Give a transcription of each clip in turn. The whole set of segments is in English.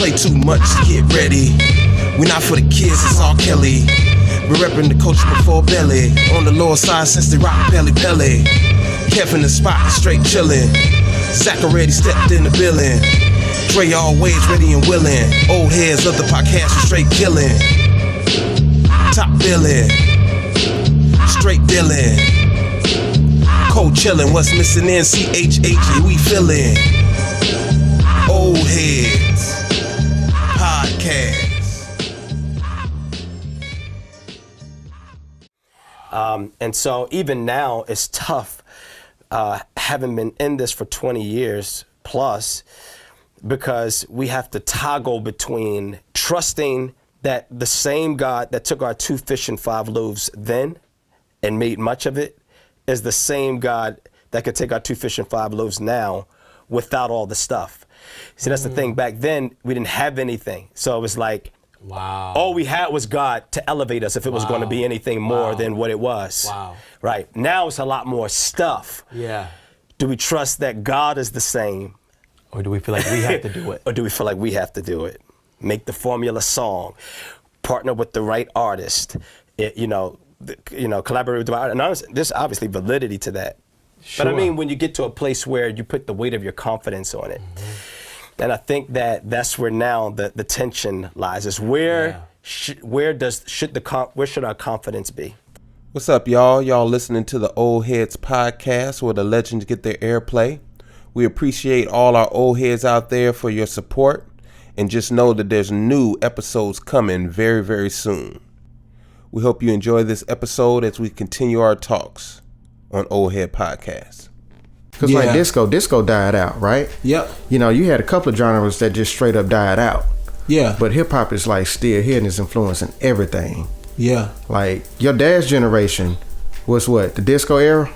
play too much, get ready. We not for the kids, it's all Kelly. We're repping the coach before belly. On the lower side since they rock Pelly. Kev in the spot, straight chillin'. Zach already stepped in the building. Dre always ready and willing. Oldheadz of the podcast, straight killing. Top billing. Straight dealing. Cold chillin', what's missing in CHH, we feelin'. Oldheadz Podcast. And so even now it's tough, having been in this for 20 years plus, because we have to toggle between trusting that the same God that took our 2 fish and 5 loaves then and made much of it is the same God that could take our 2 fish and 5 loaves now without all the stuff. See, that's the thing. Back then, we didn't have anything. So it was like, wow. All we had was God to elevate us if it was going to be anything more than what it was. Wow. Right. Now it's a lot more stuff. Yeah. Do we trust that God is the same? Or do we feel like we have to do it? Or do we feel like we have to do it? Make the formula song, partner with the right artist, collaborate with the right artist. And there's obviously validity to that. Sure. But I mean, when you get to a place where you put the weight of your confidence on it, and I think that's where now the tension lies. Is where should our confidence be? What's up, y'all? Y'all listening to the Oldheadz Podcast, where the legends get their airplay. We appreciate all our old heads out there for your support, and just know that there's new episodes coming very, very soon. We hope you enjoy this episode as we continue our talks on Oldheadz Podcast. Because like disco died out, right? Yep. You know, you had a couple of genres that just straight up died out. Yeah. But hip hop is like still here and it's influencing everything. Yeah. Like your dad's generation was what? The disco era?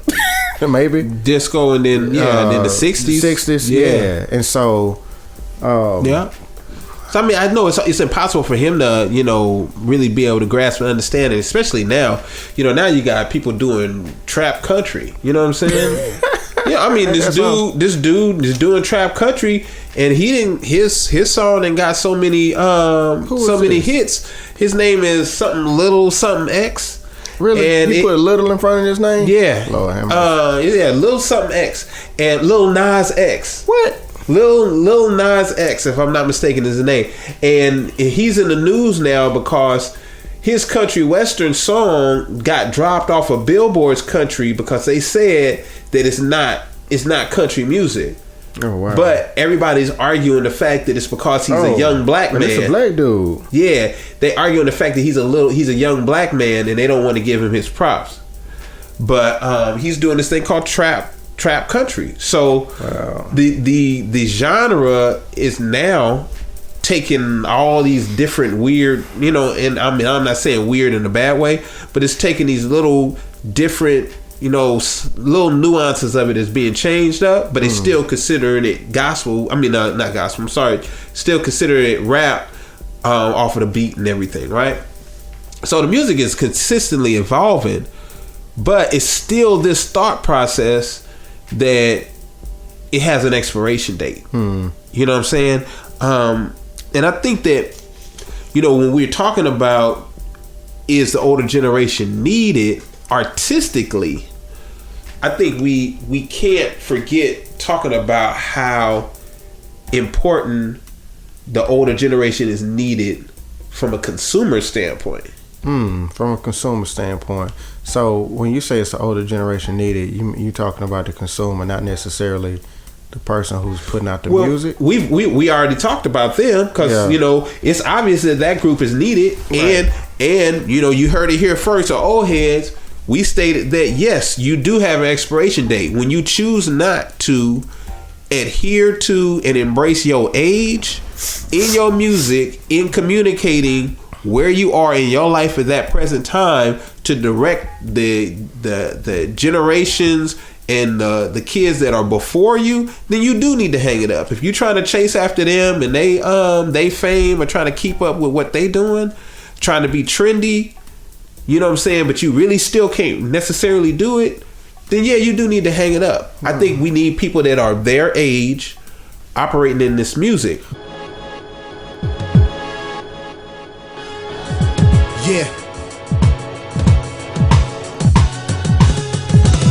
Maybe? Disco and then and then the 60s. The 60s, yeah. And so yeah. So I mean, I know it's impossible for him to, really be able to grasp and understand it, especially now. Now you got people doing trap country. You know what I'm saying? Yeah, I mean, this dude is doing trap country, and he didn't his song and got so many hits. His name is something little something X. Really? And he put little in front of his name? Yeah. Lord have mercy. Little something X and Lil Nas X. What? Lil Nas X, if I'm not mistaken, is the name. And he's in the news now because his country western song got dropped off of Billboard's country because they said that it's not country music. Oh wow! But everybody's arguing the fact that it's because he's a young black man. It's a black dude. Yeah, they arguing the fact that he's a young black man, and they don't want to give him his props. But he's doing this thing called trap country. So the genre is now taking all these different weird, and I mean, I'm not saying weird in a bad way, but it's taking these little different, little nuances of it is being changed up, but it's still considering it gospel. I mean, not gospel. I'm sorry. Still considering it rap off of the beat and everything, right? So the music is consistently evolving, but it's still this thought process that it has an expiration date. You know what I'm saying? And I think that, when we're talking about is the older generation needed artistically, I think we can't forget talking about how important the older generation is needed from a consumer standpoint. From a consumer standpoint. So when you say it's the older generation needed, you talking about the consumer, not necessarily the person who's putting out the music. We already talked about them because it's obvious that group is needed, right. and you heard it here first. So Oldheadz, we stated that yes, you do have an expiration date when you choose not to adhere to and embrace your age in your music, in communicating where you are in your life at that present time to direct the generations and the kids that are before you, then you do need to hang it up. If you're trying to chase after them and they fame or trying to keep up with what they doing, trying to be trendy, you know what I'm saying, but you really still can't necessarily do it, then yeah, you do need to hang it up. I think we need people that are their age operating in this music. Yeah.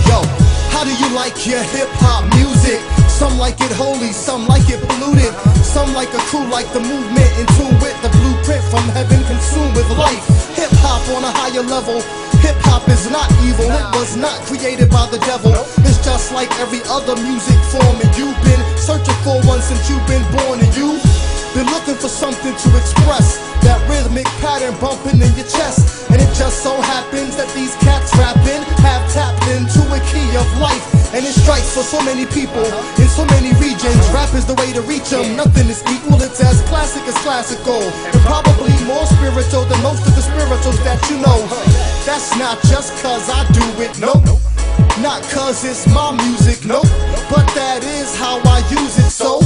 Yo, how do you like your hip-hop music? Some like it holy, some like it polluted. Some like a crew like the movement in tune with the blueprint from heaven consumed with life. Hip-hop on a higher level. Hip-hop is not evil, it was not created by the devil. It's just like every other music form, and you've been searching for one since you've been born, and you've been looking for something to express that rhythmic pattern bumping in your chest. And it just so happens that these cats rapping have tapped into a key of life, and it strikes for so many people in so many regions. Rap is the way to reach them. Nothing is equal, it's as classic as classical, and probably more spiritual than most of the spirituals that you know. That's not just cause I do it, nope. Not cause it's my music, nope. But that is how I use it, so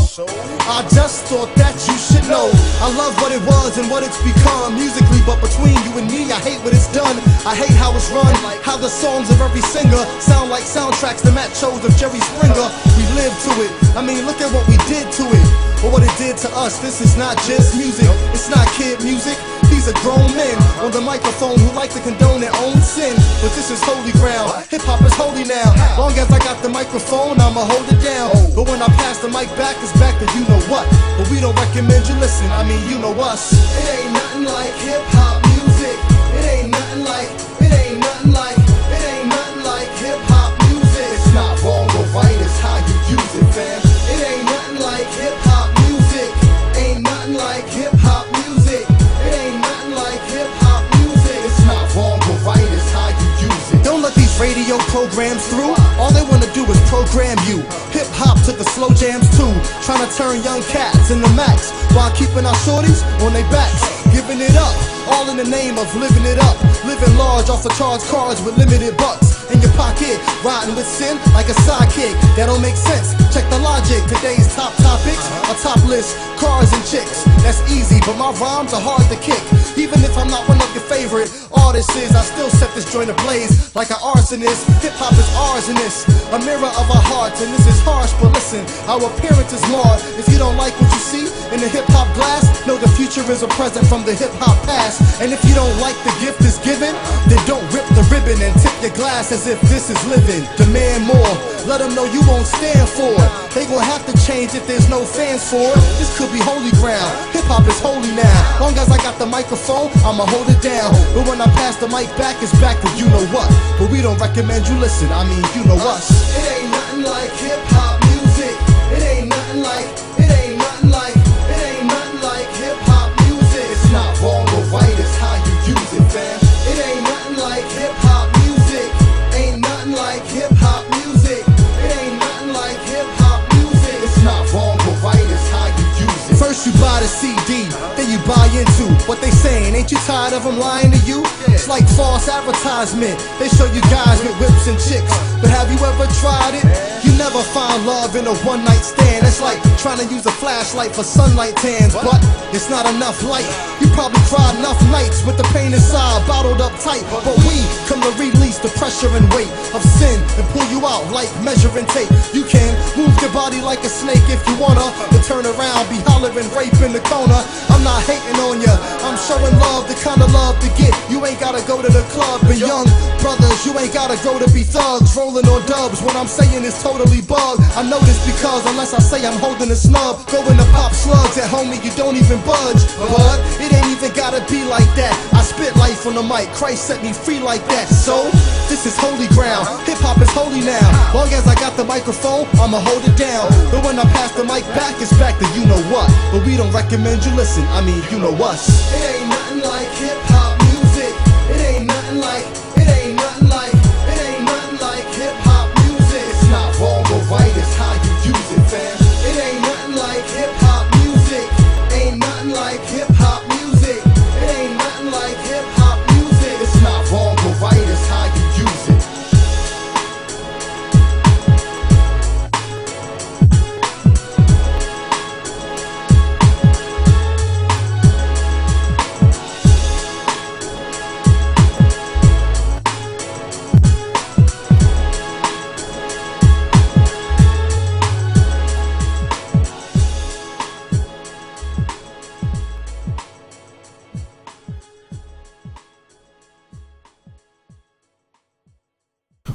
I just thought that you should know. I love what it was and what it's become musically, but between you and me, I hate what it's done. I hate how it's run, how the songs of every singer sound like soundtracks the Matt shows of Jerry Springer. We live to it, I mean look at what we did to it, or what it did to us. This is not just music, it's not kid music. These are grown men on the microphone who like to condone their own sin. But this is holy ground, hip-hop is holy now. Long as I got the microphone, I'ma hold it down. But when I pass the mic back, it's back to you know what. But we don't recommend you listen, I mean you know us. It ain't nothing like hip-hop music. It ain't nothing like, it ain't nothing like, it ain't nothing like hip-hop music. It's not wrong or right, it's how you use it, fam. It ain't nothing like hip-hop music. Ain't nothing like hip-hop music. It ain't nothing like hip-hop music. It's not wrong or right, it's how you use it. Don't let these radio programs through. All they wanna do is program you. Hip-hop to the slow jams too. Trying to turn young cats into max while keeping our shorties on their backs. Giving it up, all in the name of living it up. Living large off of charged cars with limited bucks in your pocket, riding with sin like a sidekick. That don't make sense, check the logic. Today's top topics are top list, cars and chicks. That's easy, but my rhymes are hard to kick. Even if I'm not one of your favorite artists, I still set this joint ablaze like an arsonist. Hip-hop is ours in this, a mirror of our hearts. And this is harsh, but listen, our appearance is marred. If you don't like what you see in the hip-hop glass, know the future is a present from the hip-hop past. And if you don't like the gift is given, then don't rip the ribbon and tip your glass as if this is living. Demand more, let them know you won't stand for it. They gon' have to change if there's no fans for it. This could be holy ground, hip-hop is holy now. Long as I got the microphone, I'ma hold it down. But when I pass the mic back, it's back to you know what. But we don't recommend you listen, I mean you know us. It ain't nothing like hip-hop music. It ain't nothing like, it ain't nothing like, it ain't nothing like hip-hop music. It's not wrong or right, it's how you use it, fam. It ain't nothing like hip-hop music. Ain't nothing like hip-hop music. It ain't nothing like hip-hop music. It's not wrong or right, it's how you use it. First you buy the CD, then you buy into what they saying. Ain't you tired of them lying to you? It's like false advertisement. They show you guys with whips and chicks, but have you ever tried it? You never find love in a one-night stand. It's like trying to use a flashlight for sunlight tans, but it's not enough light. You probably cried enough nights with the pain inside bottled up tight. But we come to release the pressure and weight of sin and pull you out like measuring tape. You can move your body like a snake if you wanna, but turn around, be hollering rape in the corner. I'm not hating on ya, I'm showing love, the kind of love to get. You ain't gotta go to the club, and young brothers, you ain't gotta grow to be thugs, rolling on dubs. What I'm saying is totally bugged. I know this because unless I say I'm holding a snub, going to pop slugs at homie, you don't even budge. But it ain't even gotta be like that. I spit life on the mic, Christ set me free like that. So this is holy ground, hip-hop is holy now. Long as I got the microphone, I'ma hold it down. But when I pass the mic back, it's back to you know what. But we don't recommend you listen, I mean you know us. It ain't nothing like hip-hop music. It ain't nothing like, it ain't nothing like, it ain't nothing like hip-hop music. It's not wrong or right, it's how you use it, fam. It ain't nothing like hip-hop music. Ain't nothing like hip-hop music. It ain't nothing like hip-hop music. It's not wrong or right, it's how you use it.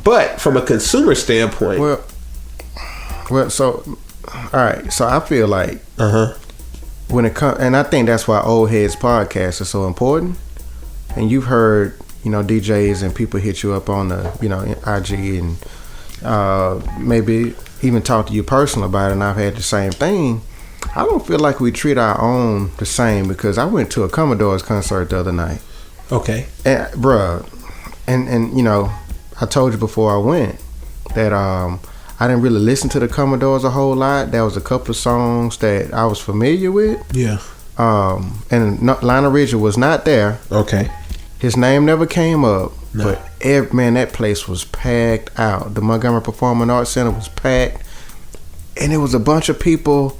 But from a consumer standpoint, well, so all right, so I feel like when it comes, and I think that's why Oldheadz Podcast is so important. And you've heard, DJs and people hit you up on the, IG and maybe even talk to you personally about it. And I've had the same thing. I don't feel like we treat our own the same, because I went to a Commodores concert the other night. okay, And, bruh, and I told you before I went that I didn't really listen to the Commodores a whole lot. There was a couple of songs that I was familiar with. yeah, And Lionel Richie was not there. okay, His name never came up. No. But that place was packed out. The Montgomery Performing Arts Center was packed. And it was a bunch of people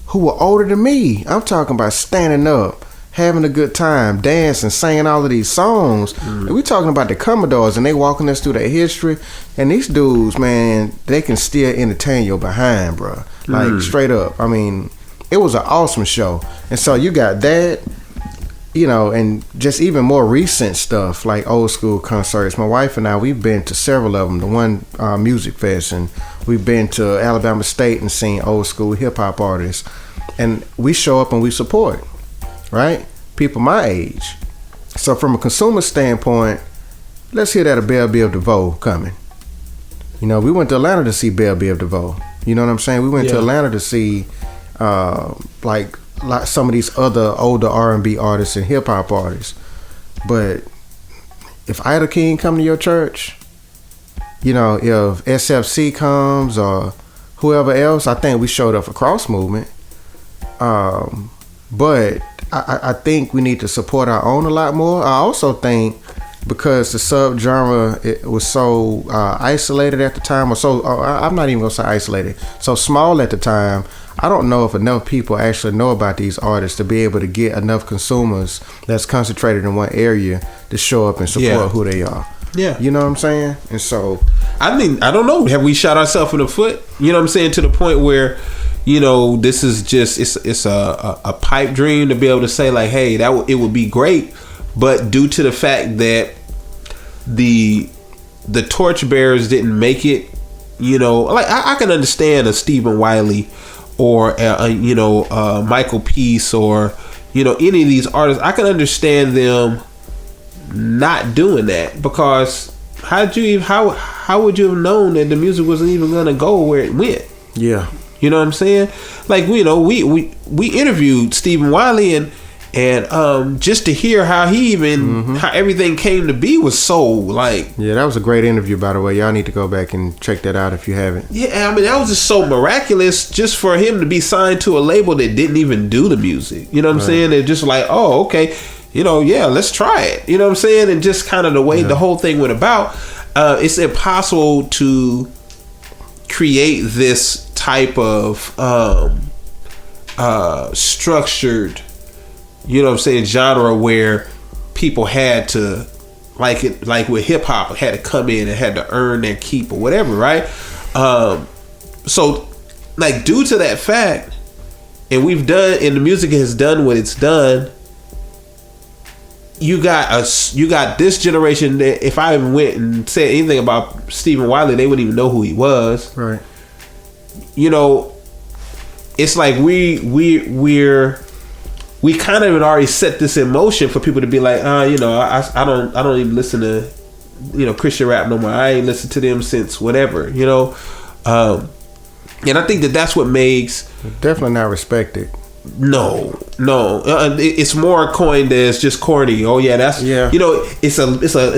who were older than me. I'm talking about standing up, having a good time, dancing, singing all of these songs. And we talking about the Commodores, and they walking us through their history. And these dudes, man, they can still entertain your behind, bro. Like, straight up. I mean, it was an awesome show. And so you got that, and just even more recent stuff, like old school concerts. My wife and I, we've been to several of them. The one Music Fest, and we've been to Alabama State and seen old school hip hop artists. And we show up and we support, right? People my age. So from a consumer standpoint, let's hear that a Belle Biv DeVoe coming. We went to Atlanta to see Belle Biv DeVoe. You know what I'm saying? We went to Atlanta to see like some of these other older R&B artists and hip hop artists. But if Ida King come to your church, if SFC comes or whoever else, I think we showed up for Cross Movement. But I think we need to support our own a lot more. I also think because the subgenre, it was so isolated at the time, or so I'm not even gonna say isolated, so small at the time. I don't know if enough people actually know about these artists to be able to get enough consumers that's concentrated in one area to show up and support who they are. yeah. You know what I'm saying? And so, I mean, I don't know. Have we shot ourselves in the foot? You know what I'm saying? To the point where, this is just it's a pipe dream to be able to say like, hey, it would be great, but due to the fact that the torchbearers didn't make it, like I can understand a Stephen Wiley or Michael Peace or any of these artists. I can understand them not doing that, because how would you have known that the music wasn't even gonna go where it went? yeah. You know what I'm saying? Like, we interviewed Stephen Wiley and just to hear how he even how everything came to be was so like, Yeah, that was a great interview, by the way. Y'all need to go back and check that out if you haven't. yeah, I mean, that was just so miraculous just for him to be signed to a label that didn't even do the music. You know what I'm saying? They're just like, oh, okay, let's try it. You know what I'm saying? And just kind of the way the whole thing went about, it's impossible to create this type of structured, genre where people had to, like with hip hop, had to come in and had to earn their keep or whatever, right? So like, due to that fact, and the music has done what it's done, you got this generation that if I went and said anything about Stephen Wiley, they wouldn't even know who he was. Right. It's like we kind of had already set this in motion for people to be like, I don't even listen to Christian rap no more. I ain't listened to them since whatever, and I think that's what makes Definitely not respected. no, it's more coined as just corny. Oh yeah, that's it's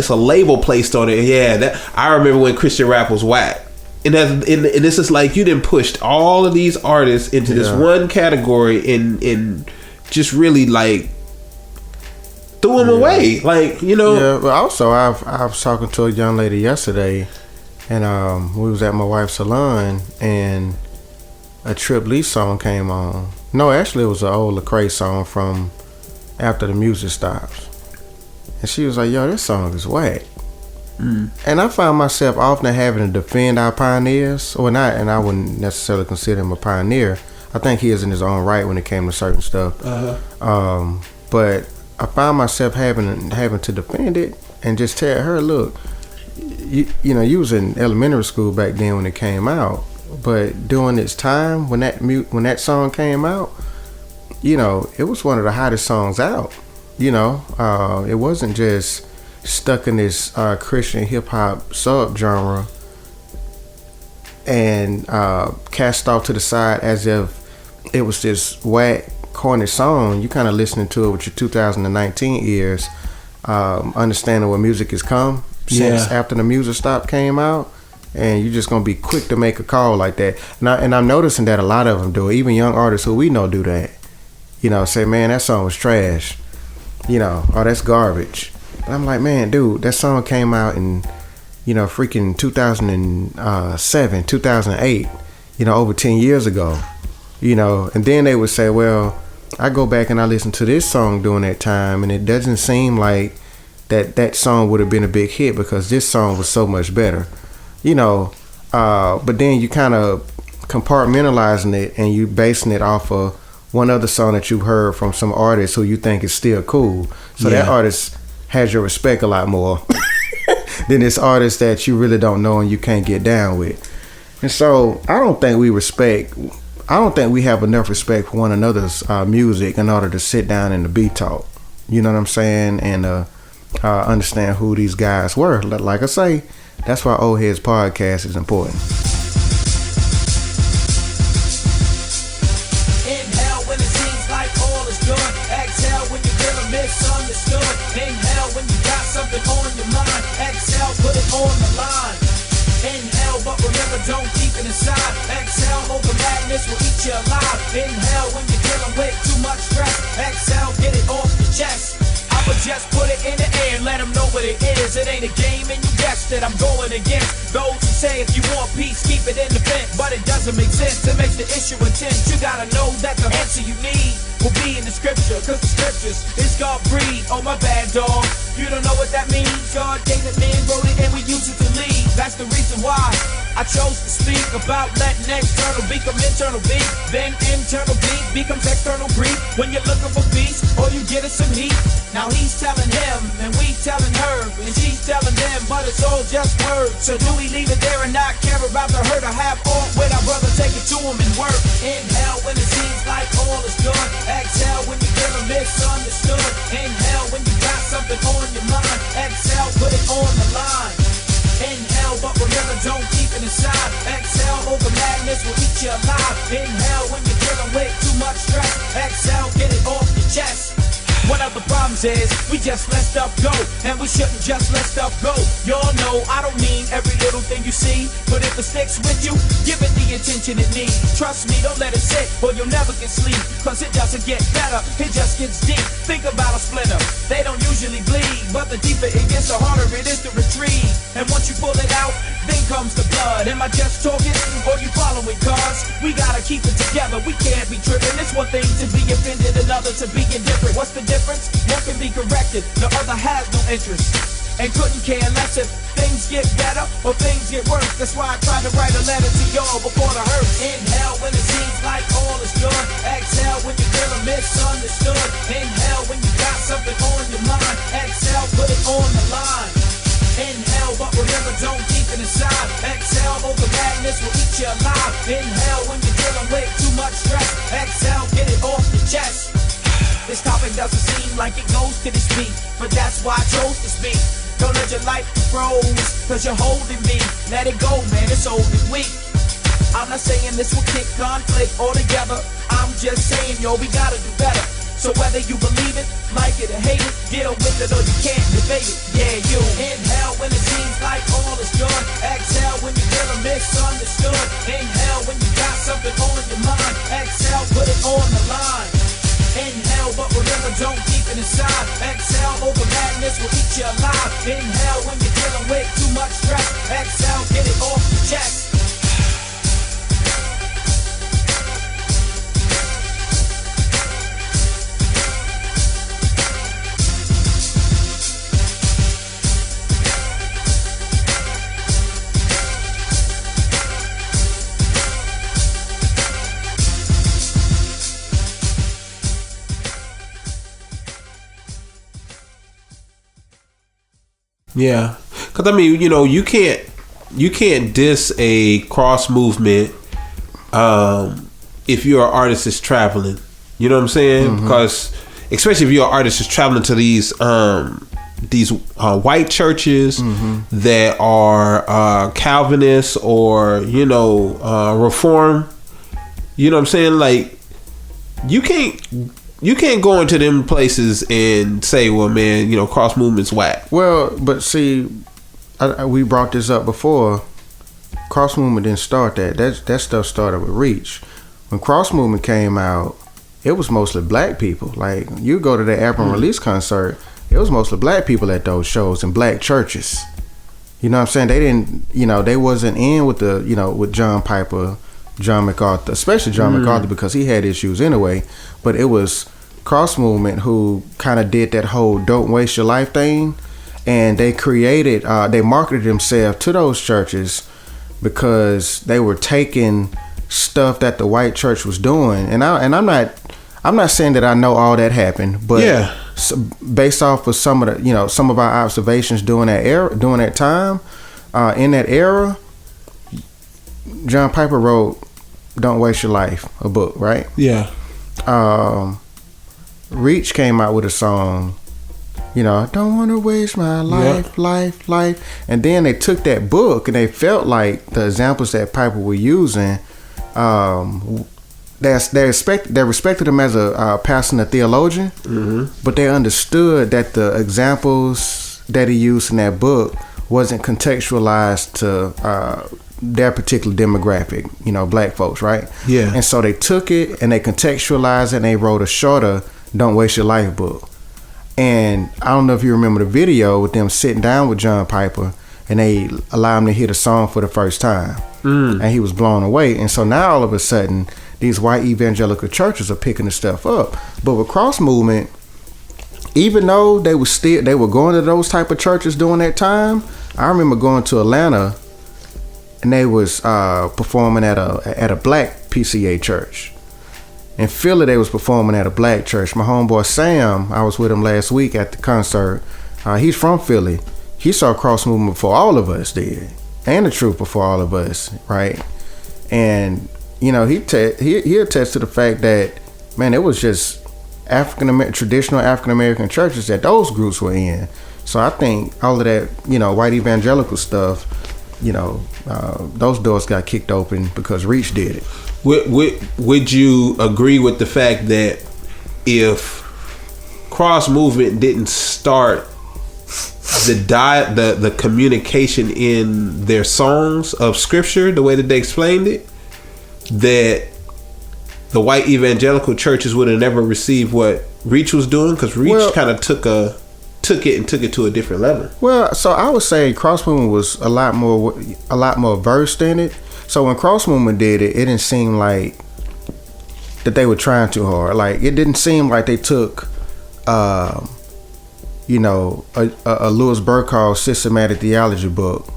a label placed on it. Yeah, that I remember when Christian rap was whack. And this is like, you done pushed all of these artists into this one category and just really like threw them away, like Yeah, but also I was talking to a young lady yesterday, and we was at my wife's salon, and a Trip Lee song came on. No, actually it was an old Lecrae song from After the Music Stops, and she was like, "Yo, this song is whack." And I found myself often having to defend our pioneers, or not, and I wouldn't necessarily consider him a pioneer. I think he is in his own right when it came to certain stuff. But I found myself having to defend it and just tell her, look, you was in elementary school back then when it came out, but during its time when that song came out, it was one of the hottest songs out. It wasn't just stuck in this Christian hip hop subgenre and cast off to the side as if it was this whack, corny song. You kind of listening to it with your 2019 ears, understanding where music has come since after the Music Stop came out, and you're just gonna be quick to make a call like that. And I'm noticing that a lot of them do it. Even young artists who we know do that. Say, man, that song was trash. Oh, that's garbage. But I'm like, man, dude, that song came out in freaking 2007, 2008. Over 10 years ago. And then they would say, well, I go back and I listen to this song during that time, and it doesn't seem like that song would have been a big hit because this song was so much better. But then you kind of compartmentalizing it and you basing it off of one other song that you've heard from some artist who you think is still cool. So that artist has your respect a lot more than this artist that you really don't know and you can't get down with. And so I don't think we have enough respect for one another's music in order to sit down and to be talk. You know what I'm saying? And understand who these guys were. Like I say, that's why Oldheadz Podcast is important. Inhale when it seems like all is good. Exhale when you feel misunderstood. Inhale when you got something on your mind. Exhale, put it on the line. Inhale, but remember, don't keep it inside. Exhale, hold the madness will eat you alive. Inhale when you're dealing with too much stress. Exhale, get it off your chest. I'ma just put it in the air and let them know what it is. It ain't a game and you guessed it, I'm going against those who say if you want peace, keep it in the fence. But it doesn't make sense, it makes the issue intense. You gotta know that the answer you need will be in the scripture, cause the scriptures is God breathed. Oh my bad dog, you don't know what that means. God gave it, man wrote it, and we use it to lead. That's the reason why I chose to speak about letting external become internal beef. Then internal beef becomes external grief. When you're looking for peace, all you get is some heat. Now he's telling him, and we telling her, and she's telling them, but it's all just words. So do we leave it there and not care about the hurt? I have all with our brother, take it to him and work. Inhale when it seems like all is good. Exhale when you're feeling misunderstood. Inhale when you got something on your mind. Exhale, put it on the line. Inhale, but remember, don't keep it inside. Exhale, hold the madness will eat you alive. Inhale when you're dealing with too much stress. Exhale, get it off your chest. One of the problems is we just let stuff go, and we shouldn't just let stuff go. Y'all know I don't mean every little thing you see, but if it sticks with you, give it the attention it needs. Trust me, don't let it sit, or you'll never get sleep, cause it doesn't get better, it just gets deep. Think about a splinter, they don't usually bleed, but the deeper it gets, the harder it is to retrieve. And once you pull it out, then comes the blood. Am I just talking, or you following cars? We gotta keep it together, we can't be tripping. It's one thing to be offended, another to be indifferent. What's the difference? One can be corrected, the other has no interest and couldn't care less if things get better or things get worse. That's why I tried to write a letter to y'all before the hurt. Inhale when it seems like all is good. Exhale when you're feeling misunderstood. Inhale when you got something on your mind. Exhale, put it on the line. Inhale, but remember, don't keep it inside. Exhale, hold the madness will eat you alive. Inhale when you're dealing with too much stress. Exhale, get it off your chest. This topic doesn't seem like it goes to this beat, but that's why I chose to speak. Don't let your life froze, cause you're holding me. Let it go, man, it's old and weak. I'm not saying this will kick conflict altogether. I'm just saying, yo, we gotta do better. So whether you believe it, like it or hate it, deal with it or you can't debate it. Yeah, you inhale when it seems like all is good. Exhale when you're feeling misunderstood. Inhale when you got something on your mind. Exhale, put it on the line. Inhale, but remember, don't keep it inside. Exhale, over madness will eat you alive. Inhale when you're dealing with too much stress. Exhale, get it off your chest. Yeah, Because I mean, you can't diss a cross movement if you're an artist that's traveling. You know what I'm saying? Because especially if you're an artist that's traveling to these white churches that are Calvinist or Reform. You know what I'm saying? Like you can't go into them places and say, well, man, cross movement's whack. Well, but see, we brought this up before. Cross movement didn't start that. That stuff started with Reach. When cross movement came out, it was mostly black people. Like you go to the album release concert, it was mostly black people at those shows in black churches. You know what I'm saying? They didn't, they wasn't in with the, with John Piper, John MacArthur, especially John MacArthur, because he had issues anyway. But it was cross movement who kind of did that whole "don't waste your life" thing, and they they marketed themselves to those churches because they were taking stuff that the white church was doing, and I'm not saying that I know all that happened, but based off of some of the some of our observations during that time, in that era, John Piper wrote "Don't Waste Your Life," a book, right? Yeah. Reach came out with a song, I don't want to waste my life, life. And then they took that book and they felt like the examples that Piper were using, they respected him as a pastor and a theologian, but they understood that the examples that he used in that book wasn't contextualized to their particular demographic, black folks, right? Yeah. And so they took it and they contextualized it and they wrote a shorter "Don't Waste Your Life" book. And I don't know if you remember the video with them sitting down with John Piper and they allowed him to hear the song for the first time. And he was blown away. And so now all of a sudden, these white evangelical churches are picking the stuff up. But with cross movement, even though they were going to those type of churches during that time, I remember going to Atlanta and they was performing at a black PCA church. In Philly, they was performing at a black church. My homeboy Sam, I was with him last week at the concert. He's from Philly. He saw cross movement before all of us did, and the truth before all of us, right? And he attests to the fact that, man, it was just traditional African American churches that those groups were in. So I think all of that, white evangelical stuff, those doors got kicked open because Reach did it. Would you agree with the fact that if cross movement didn't start the communication in their songs of scripture the way that they explained it, that the white evangelical churches would have never received what Reach was doing? Because Reach kind of took it to a different level. Well, so I would say cross movement was a lot more versed in it. So when cross movement did it, it didn't seem like that they were trying too hard. Like it didn't seem like they took, a Louis Burkhardt systematic theology book,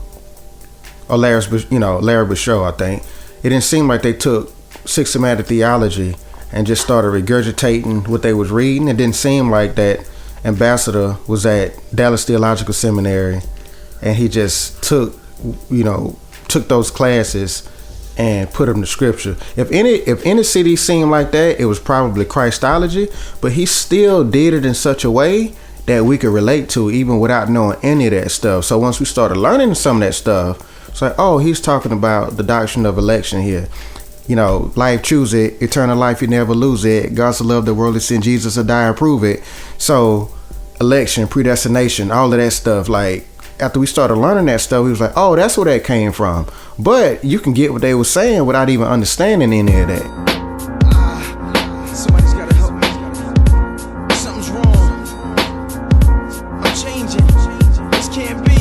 or Larry Bashot, I think. It didn't seem like they took systematic theology and just started regurgitating what they was reading. It didn't seem like that ambassador was at Dallas Theological Seminary and he just took those classes and put them to scripture. If any city seemed like that, it was probably Christology, but he still did it in such a way that we could relate to even without knowing any of that stuff. So once we started learning some of that stuff, it's like, oh, he's talking about the doctrine of election here. Life, choose it. Eternal life, you never lose it. God so loved the world, he sent Jesus to die and prove it. So election, predestination, all of that stuff, like after we started learning that stuff, we was like, oh, that's where that came from. But you can get what they were saying without even understanding any of that. Somebody's gotta help me. Something's wrong. I'm changing. This can't be.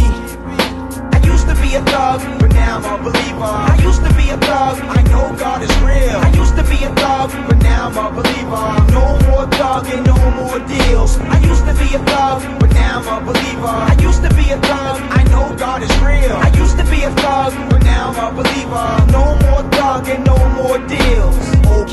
I used to be a thug, but now I'm a believer. I used to be a thug, I know God is real. I used to be a thug, but now I'm a believer. No more thugging, no more deals. I used to be a thug, but now I'm a believer. I used to be a thug, I know God is real. I used to be a thug, but now I'm a believer. No more thugging, no more deals.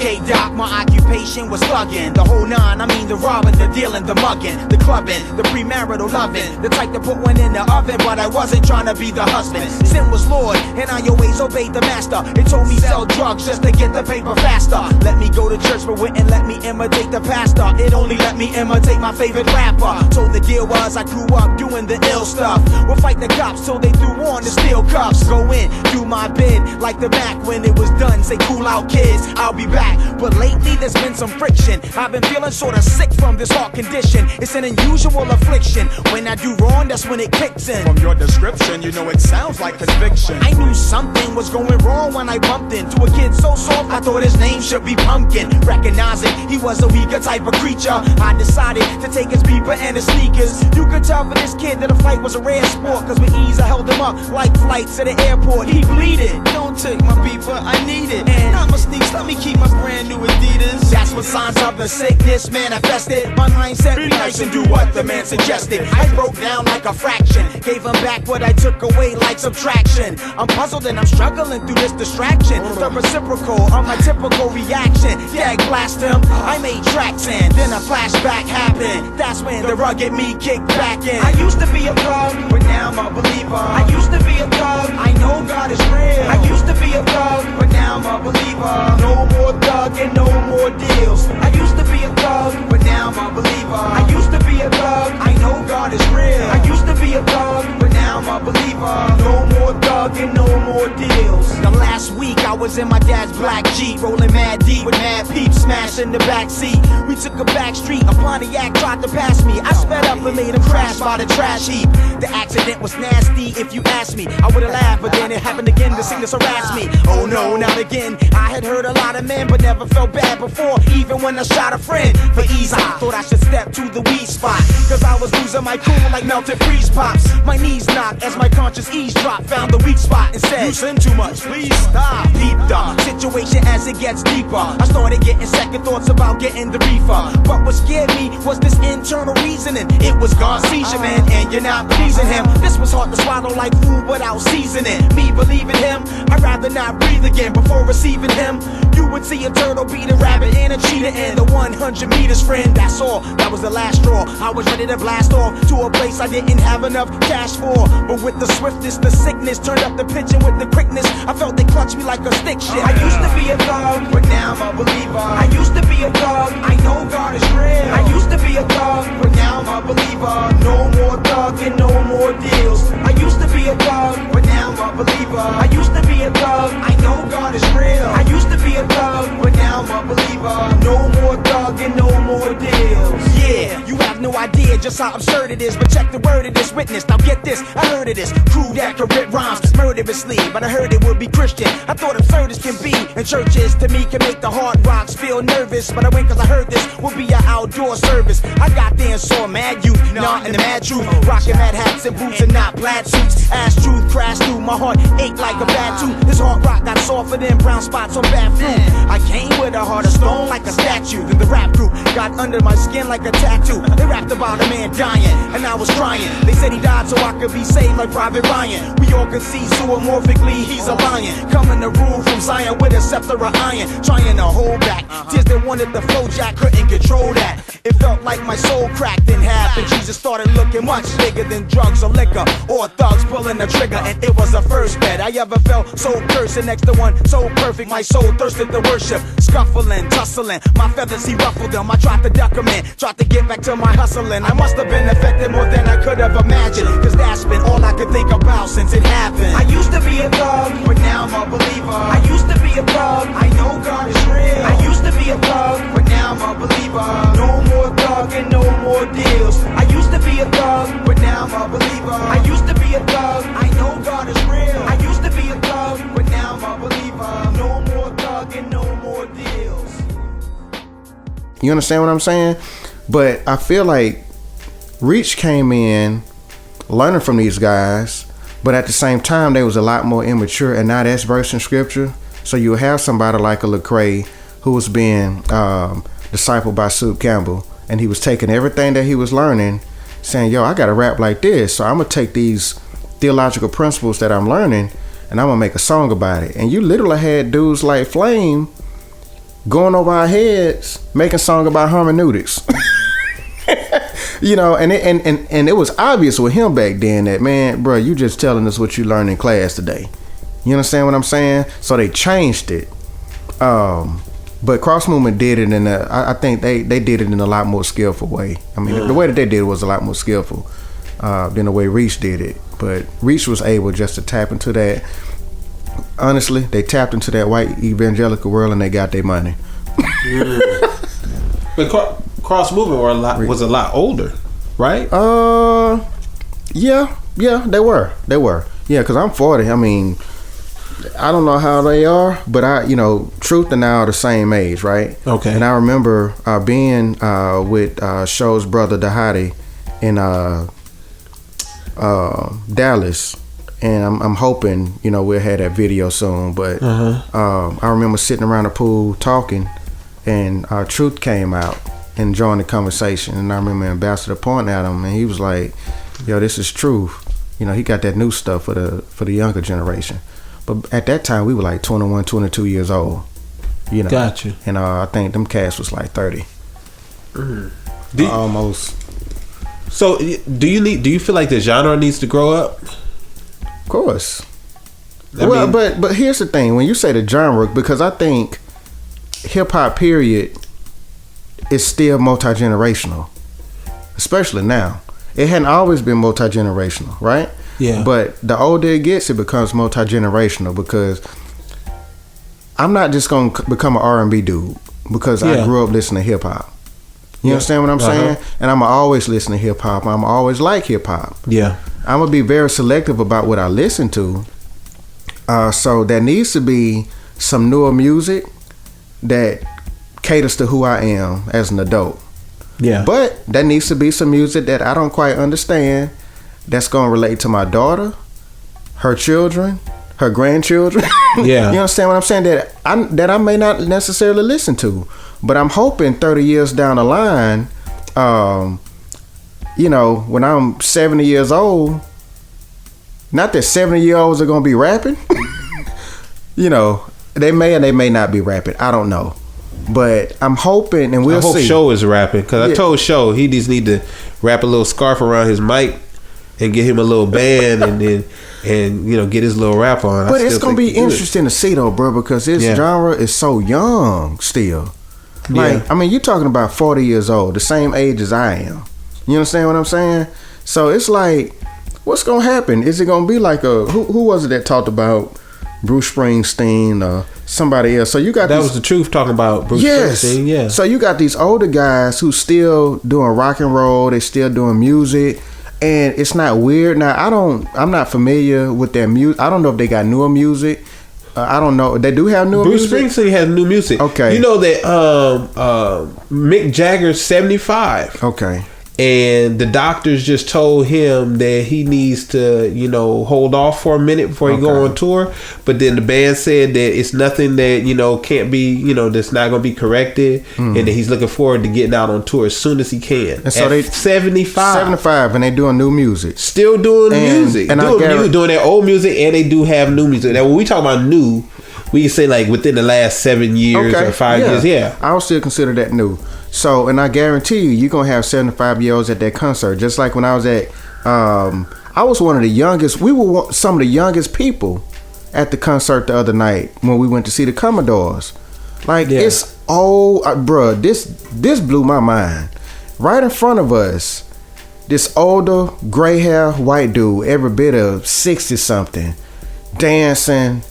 K-Doc, my occupation was thuggin'. The whole nine, I mean the robbing, the dealing, the mugging, the clubbing, the premarital loving. The type to put one in the oven, but I wasn't trying to be the husband. Sin was Lord, and I always obeyed the master. It told me sell drugs just to get the paper faster. Let me go to church, but wouldn't let me imitate the pastor. It only let me imitate my favorite rapper. So the deal was I grew up doing the ill stuff. We'll fight the cops till they threw on the steel cuffs. Go in, do my bid, like the Mac when it was done. Say cool out kids, I'll be back. But lately there's been some friction. I've been feeling sorta sick from this heart condition. It's an unusual affliction. When I do wrong, that's when it kicks in. From your description, you know it sounds like conviction. I knew something was going wrong when I bumped into a kid so soft I thought his name should be Pumpkin. Recognizing he was a weaker type of creature, I decided to take his beeper and his sneakers. You could tell for this kid that a fight was a rare sport, cause with ease I held him up like flights at the airport. He bleeded. Don't take my beeper, I need it. And not my sneaks, let me keep my brand new Adidas. That's what signs of the sickness manifested. My mindset, be nice and do what the man suggested. I broke down like a fraction, gave him back what I took away like subtraction. I'm puzzled and I'm struggling through this distraction. The reciprocal of my typical reaction. Dag blast him, I made tracks and then a flashback happened. That's when the rugged me kicked back in. I used to be a thug, but now I'm a believer. I used to be a thug, I know God is real. I used to be a thug, but now I'm a believer. No more thug and no more deals. I used to be a thug, but now I'm a believer. I used to be a thug, I know God is real. I used to be a thug, but now I'm a believer. No more thug and no more deals. The last week I was in my dad's black Jeep, rolling mad deep with mad peeps, smashing the back seat. We took a back street, a Pontiac tried to pass me. I sped up and made him crash by the trash heap. The accident was nasty if you ask me. I would've laughed, but then it happened again. The sickness harassed me. Oh no, not again. I had heard a lot of men, but never felt bad before. Even when I shot a friend for ease, I thought I should step to the weed spot, cause I was losing my cool like melted freeze pops. My knees knocked as my conscious eavesdrop. Found the weak spot and said, You sin too much, please stop. Deep the situation as it gets deeper. I started getting second thoughts about getting the reefer. But what scared me was this internal reasoning. It was God's seizure, man, and you're not pleasing him. This was hard to swallow like food without seasoning. Me believing him, I'd rather not breathe again before receiving him. You would see a turtle beat a rabbit and a cheetah and the 100 meters friend. That's all, that was the last straw. I was ready to blast off to a place I didn't have enough cash for. But with the swiftness, the sickness turned up the pitch, and with the quickness, I felt they clutch me like a stick shift. I used to be a thug, but now I'm a believer. I used to be a thug, I know God is real. I used to be a thug, but now I'm a believer. No more thug and no more deals. I used to be a thug, but now I'm a believer. I used to be a thug, I know God is real. I used to be a thug, but now I'm a believer. No more thug and no more deals. Yeah, you have no idea just how absurd it is, but check the word of this witness. Now get this, I heard of this crew that can rip rhymes murderously, but I heard it would be Christian. I thought absurd as can be, and churches to me can make the hard rocks feel nervous. But I went cause I heard this would be an outdoor service. I got there and saw mad youth, not in the mad truth, rocking mad hats and boots and not plaid suits. Ass truth crashed through, my heart ached like a bad tooth. This hard rock got softer than brown spots on bad fruit. I came with a heart of stone like a statue. Then the rap group got under my skin like a tattoo. They rapped about a man dying, and I was crying. They said he died so I could be saved like Private Ryan. We all could see zoomorphically he's a lion, coming to rule from Zion with a scepter of iron, trying to hold back tears that wanted to flow. Jack couldn't control that. It felt like my soul cracked in half, and Jesus started looking much bigger than drugs or liquor or thugs pulling the trigger. And it was the first bet I ever felt so cursed, and next to one so perfect my soul thirsted to worship. Scuffling, tussling, my feathers he ruffled them. I tried to duck him in, tried to get back to my hustling. I must have been affected more than I could have imagined, cause that's been all I could think about since it happened. I used to be a thug, but now I'm a believer. I used to be a thug, I know God is real. I used to be a thug, but now I'm a believer. No more thug and no more deals. I used to be a thug, but now I'm a believer. I used to be a thug, I know God is real. I used to be a thug, but now I'm a believer. No more thug and no more deals. You understand what I'm saying? But I feel like Reach came in learning from these guys, but at the same time they was a lot more immature and not as versed in scripture. So you have somebody like a Lecrae who was being discipled by Soup Campbell, and he was taking everything that he was learning, saying, yo, I gotta rap like this, so I'm gonna take these theological principles that I'm learning and I'm gonna make a song about it. And you literally had dudes like Flame going over our heads, making song about hermeneutics. You know, and it was obvious with him back then that, man, bro, you just telling us what you learned in class today. You understand what I'm saying? So they changed it. But Cross Movement did it in I think they did it in a lot more skillful way. I mean, the way that they did it was a lot more skillful than the way Reach did it. But Reach was able just to tap into that. Honestly, they tapped into that white evangelical world and they got their money. But Cross Movement was a lot older, right? Yeah, they were. Yeah, because I'm 40. I mean, I don't know how they are, but Truth and I are the same age, right? Okay. And I remember being with Show's brother Dahadi in Dallas, and I'm hoping we'll have that video soon. But I remember sitting around the pool talking, and Truth came out and joined the conversation, and I remember Ambassador pointing at him, and he was like, "Yo, this is Truth." He got that new stuff for the younger generation. But at that time, we were like 21, 22 years old. Gotcha. And I think them cats was like 30. Almost. So, do you feel like the genre needs to grow up? Of course. But here's the thing: when you say the genre, because I think hip hop period is still multi-generational, especially now. It hadn't always been multi-generational, right? Yeah. But the older it gets, it becomes multi-generational, because I'm not just going to become an R&B dude because I grew up listening to hip hop. You understand what I'm saying? And I'm always listen to hip hop. I'm always like hip hop. Yeah. I'm going to be very selective about what I listen to. So there needs to be some newer music that caters to who I am as an adult. Yeah. But there needs to be some music that I don't quite understand that's going to relate to my daughter, her children, her grandchildren. Yeah. You understand what I'm saying? That I may not necessarily listen to. But I'm hoping 30 years down the line, when I'm 70 years old, not that 70-year-olds are going to be rapping. They may or they may not be rapping. I don't know. But I'm hoping, and we'll see. I hope Show is rapping, because I told Show he just need to wrap a little scarf around his mic and get him a little band and get his little rap on. But it's gonna be interesting to see though, bro, because this genre is so young still. Like, I mean, you're talking about 40 years old, the same age as I am. You understand what I'm saying? So it's like, what's gonna happen? Is it gonna be like who was it that talked about Bruce Springsteen or somebody else? So you got that was the Truth talking about Bruce Springsteen. Yeah. So you got these older guys who still doing rock and roll. They still doing music, and it's not weird. Now I'm not familiar with their music. I don't know if they got newer music. I don't know. They do have newer music. Bruce Springsteen has new music. Okay. You know that Mick Jagger's 75. Okay. And the doctors just told him that he needs to, hold off for a minute before he go on tour. But then the band said that it's nothing that, can't be, that's not going to be corrected. And that he's looking forward to getting out on tour as soon as he can. And so they 75 and they doing new music. Still doing music. And doing their old music, and they do have new music. Now, when we talk about new, we say like within the last 7 years or 5 years. Yeah. I would still consider that new. So, and I guarantee you're going to have 75-year-olds at that concert. Just like when I was at, I was one of the youngest, we were some of the youngest people at the concert the other night when we went to see the Commodores. Like, it's old, bruh, this blew my mind. Right in front of us, this older, gray hair, white dude, every bit of 60-something, dancing,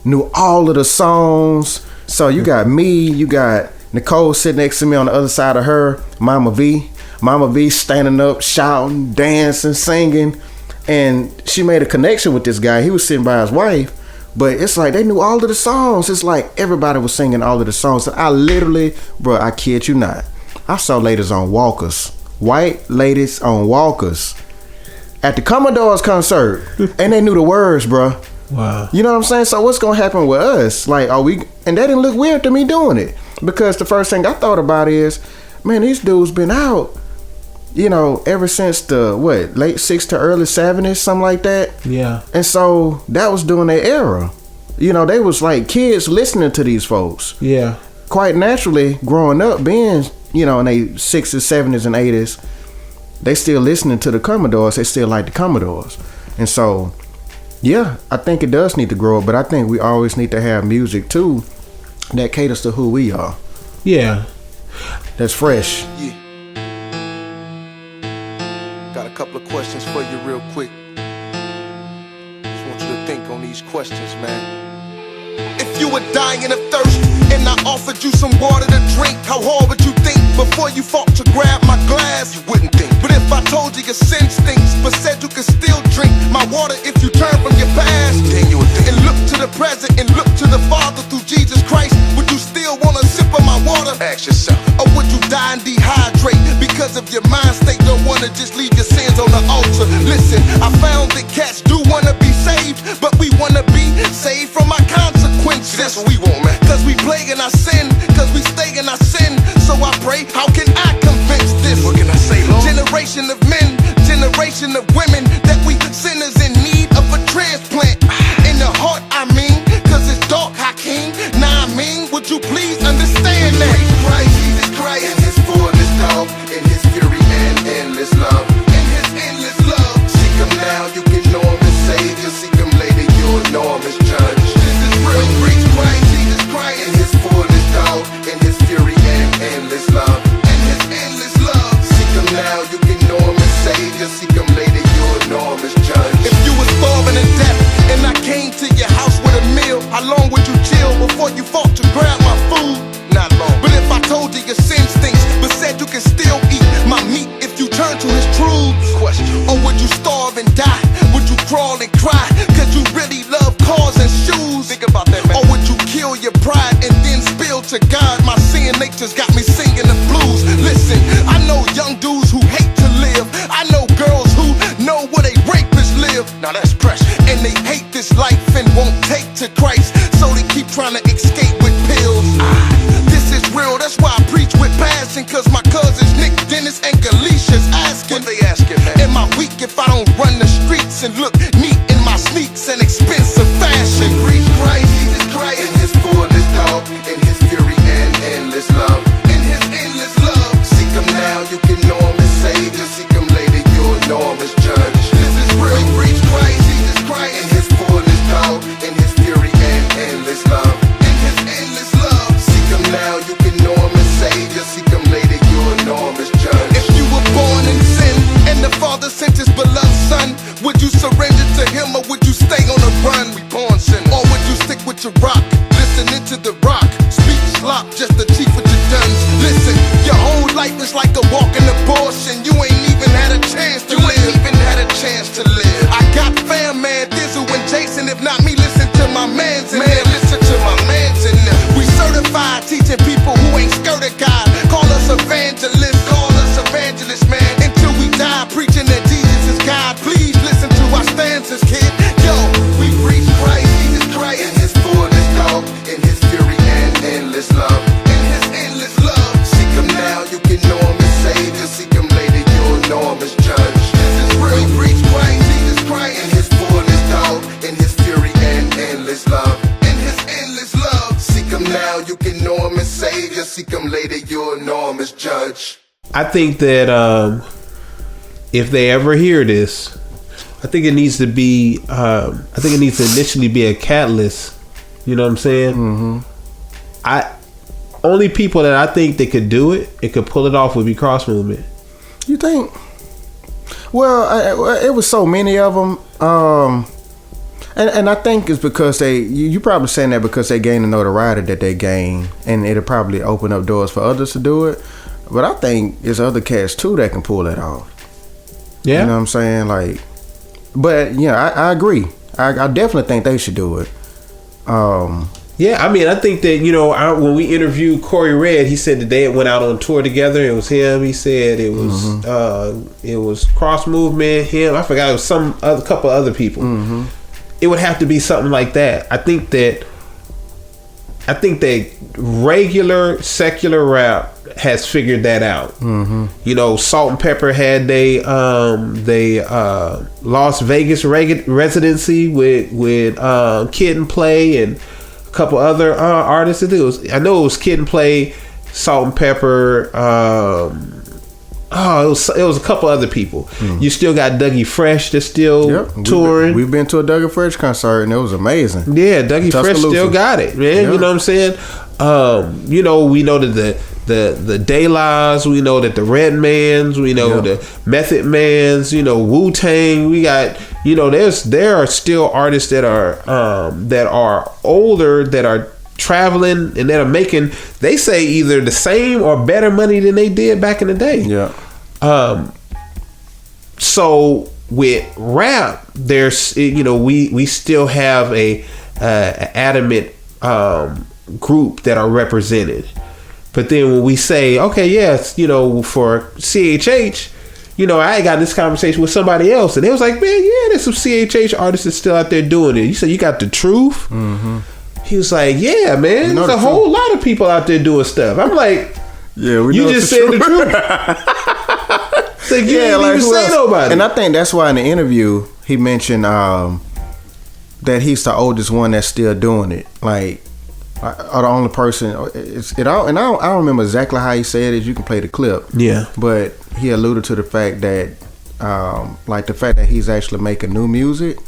knew all of the songs. So you got me, you got Nicole sitting next to me on the other side of her, Mama V standing up, shouting, dancing, singing. And she made a connection with this guy. He was sitting by his wife, but it's like they knew all of the songs. It's like everybody was singing all of the songs. I literally, bro, I kid you not, I saw ladies on walkers, white ladies on walkers at the Commodores concert, and they knew the words, bro. Wow. You know what I'm saying? So what's gonna happen with us? Like, and that didn't look weird to me doing it. Because the first thing I thought about is, man, these dudes been out, ever since the, late 60s to early 70s, something like that. Yeah. And so that was during their era. They was like kids listening to these folks. Yeah. quite naturally, growing up, being, you know, in their 60s, 70s, and 80s, they still listening to the Commodores. They still like the Commodores. And so, yeah, I think it does need to grow up, but I think we always need to have music, too, that caters to who we are. Yeah. That's fresh. Yeah. Got a couple of questions for you real quick. Just want you to think on these questions, man. If you were dying of thirst and I offered you some water to drink, how hard would you think before you fought to grab my glass? You wouldn't think. But if I told you your sin stinks, but said you could still drink my water if you turn from your past, then you would think. And look to the present and look to the Father through Jesus Christ, would you still want a sip of my water? Ask yourself. Or would you die and dehydrate because of your mind state? Don't wanna just leave your sins on the altar. Listen, I found that cats do wanna be saved, but we wanna be saved from our consequences. That's what we want, man. Cause we play in our sin, cause we stay in our sin. So I pray, how can I convince this? What can I say, Lord? Generation of men, generation of women, that we sinners in need of a transplant. In the heart, I mean, cause it's dark, Hakeem. Nah, I mean, would you please understand that? Christ, Jesus Christ, in his fullness, dog, in his fury and endless love. In his endless love. Seek him now, you can know him as Savior. Seek him later, you'll know him as Judge. This is real. Preach Christ, Jesus Christ, in his fullness, dog, in his fury and endless love. In his endless love. Seek him now, you can know him as Savior. Seek him later, you'll know him as Judge. If you was starving to death and I came to your house with a meal, how long would you chill before you fought to grab my food? Not long. But if I told you your sin stinks, but said you can still eat my meat if you turn to his truths, question. Or would you starve and die? Would you crawl and cry cause you really love cars and shoes? Think about that, man. Or would you kill your pride and then spill to God? My sin nature's got me singing the blues. Listen, I know young dudes who hate to live. I know girls who know where they rapists live. Now that's pressure. And they hate this life and won't take to Christ, so they keep trying to escape with pills. This is real, that's why I preach with passion. Cause my cousins Nick, Dennis, and Galicia's asking, what they asking, man? Am I weak if I don't run the streets and look neat in my sneaks and expensive fashion? Preach Christ, Jesus Christ, in his fullness, dog, in his fury and endless love. In his endless love. Seek him now, you can know him as Savior. Seek him later, you'll know him as Judge. This is real. Preach Christ, Jesus Christ, in his fullness, dog, in his fury and endless love. In his endless love. Seek him now, you can know him as Savior. Seek him later, you'll know him as Judge. If you were born in sin and the Father sent his beloved Son, would you surrender to him or would you stay on the run? We born sinners. Or would you stick with your rock, listening to the rock? Speak slop, just the chief with your duns. Listen, your whole life is like a walking abortion. You ain't even had a chance to live. I got fam, man, Dizzle and Jason. If not me, listen to my mans in there. Listen to my mans in there. We certified teaching people who ain't scared of God. Call us evangelists, man. Until we die, preaching that Jesus is God. Please listen to our stanzas, kid. Yo, we preach Christ, Jesus Christ, in his fullness, dog, in his fury and endless love. In his endless love. Seek him now, you can know him as Savior. Seek him later, you'll know him as Judge. This is real. We preach Christ, Jesus Christ, in his fullness, dog, in his fury and endless love. In his endless love. Seek him now, you can know him as Savior. Seek him later, you'll know him as Judge. I think that if they ever hear this, I think it needs to be. I think it needs to initially be a catalyst. You know what I'm saying? Mm-hmm. Only people that I think that could do it, it could pull it off, would be Cross Movement. You think? Well, it was so many of them, and I think it's because you probably saying that because they gained the notoriety that they gained, and it'll probably open up doors for others to do it. But I think there's other cats too that can pull that off. Yeah, you know what I'm saying? Like, but yeah, I agree. I definitely think they should do it. Yeah, I mean, I think that, you know, when we interviewed Corey Red, he said that they went out on tour together. It was him. He said it was Cross Movement, him. I forgot, it was a couple other people. Mm-hmm. It would have to be something like that. I think that regular secular rap has figured that out. Mm-hmm. You know, Salt and Pepper had they Las Vegas residency with Kid and Play, and a couple other artists. I know it was Kid and Play, Salt and Pepper. It was a couple other people. You still got Dougie Fresh that's still touring. We've been to a Dougie Fresh concert and it was amazing. Yeah, Dougie Fresh still got it, man. You know what I'm saying? We know that the De La's, we know that the Redmans, we know the Method Mans, Wu-Tang. We got, there are still artists that are older, that are traveling and that are making, they say, either the same or better money than they did back in the day. Yeah. So with rap, there's, we still have a adamant group that are represented. But then when we say, okay, yes, for CHH, I got this conversation with somebody else, and they was like, man, yeah, there's some CHH artists that's still out there doing it. You said you got the truth. Mm-hmm. He was like, yeah, man, there's a whole lot of people out there doing stuff. I'm like, yeah, we you just said the truth. Like, you didn't even say nobody. And I think that's why in the interview he mentioned that he's the oldest one that's still doing it. Like, or the only person. I don't remember exactly how he said it. You can play the clip. Yeah. But he alluded to the fact that, the fact that he's actually making new music.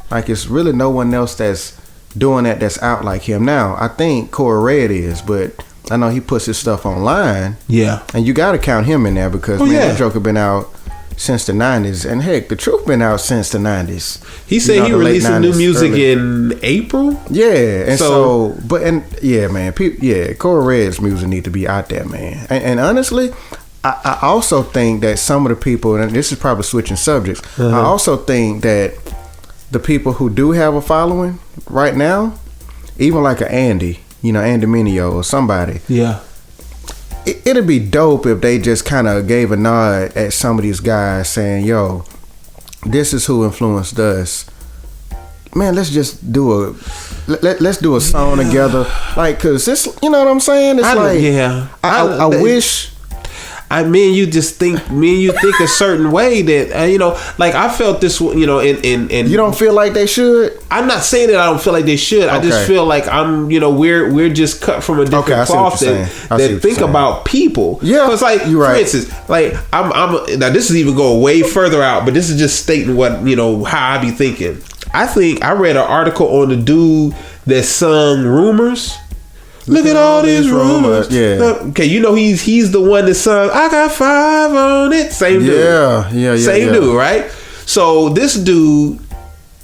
Like, it's really no one else that's doing that's out like him now. I think Corey Red is, but I know he puts his stuff online. Yeah. And you got to count him in there because that Joker been out since the 90s, and heck, the Truth been out since the 90s. He said he released some new music in April. Yeah, and man, Corey Red's music need to be out there, man. And honestly, I also think that some of the people, and this is probably switching subjects, I also think that the people who do have a following right now, even like a Andy Mineo or somebody, it'd be dope if they just kind of gave a nod at some of these guys saying, yo, this is who influenced us. Man, let's just do let's do a song together. Like, cause this, you know what I'm saying? It's I wish. Me and you think a certain way that like I felt this, and you don't feel like they should. I'm not saying that I don't feel like they should. Okay. I just feel like we're just cut from a different cloth that think about people. Yeah, because like for instance, like I'm now this is even going way further out, but this is just stating what how I be thinking. I think I read an article on the dude that sung Rumors. Look at all these rumors. Yeah. Okay, he's the one that sung I Got 5 on it. Same dude. Yeah. Same dude, right? So this dude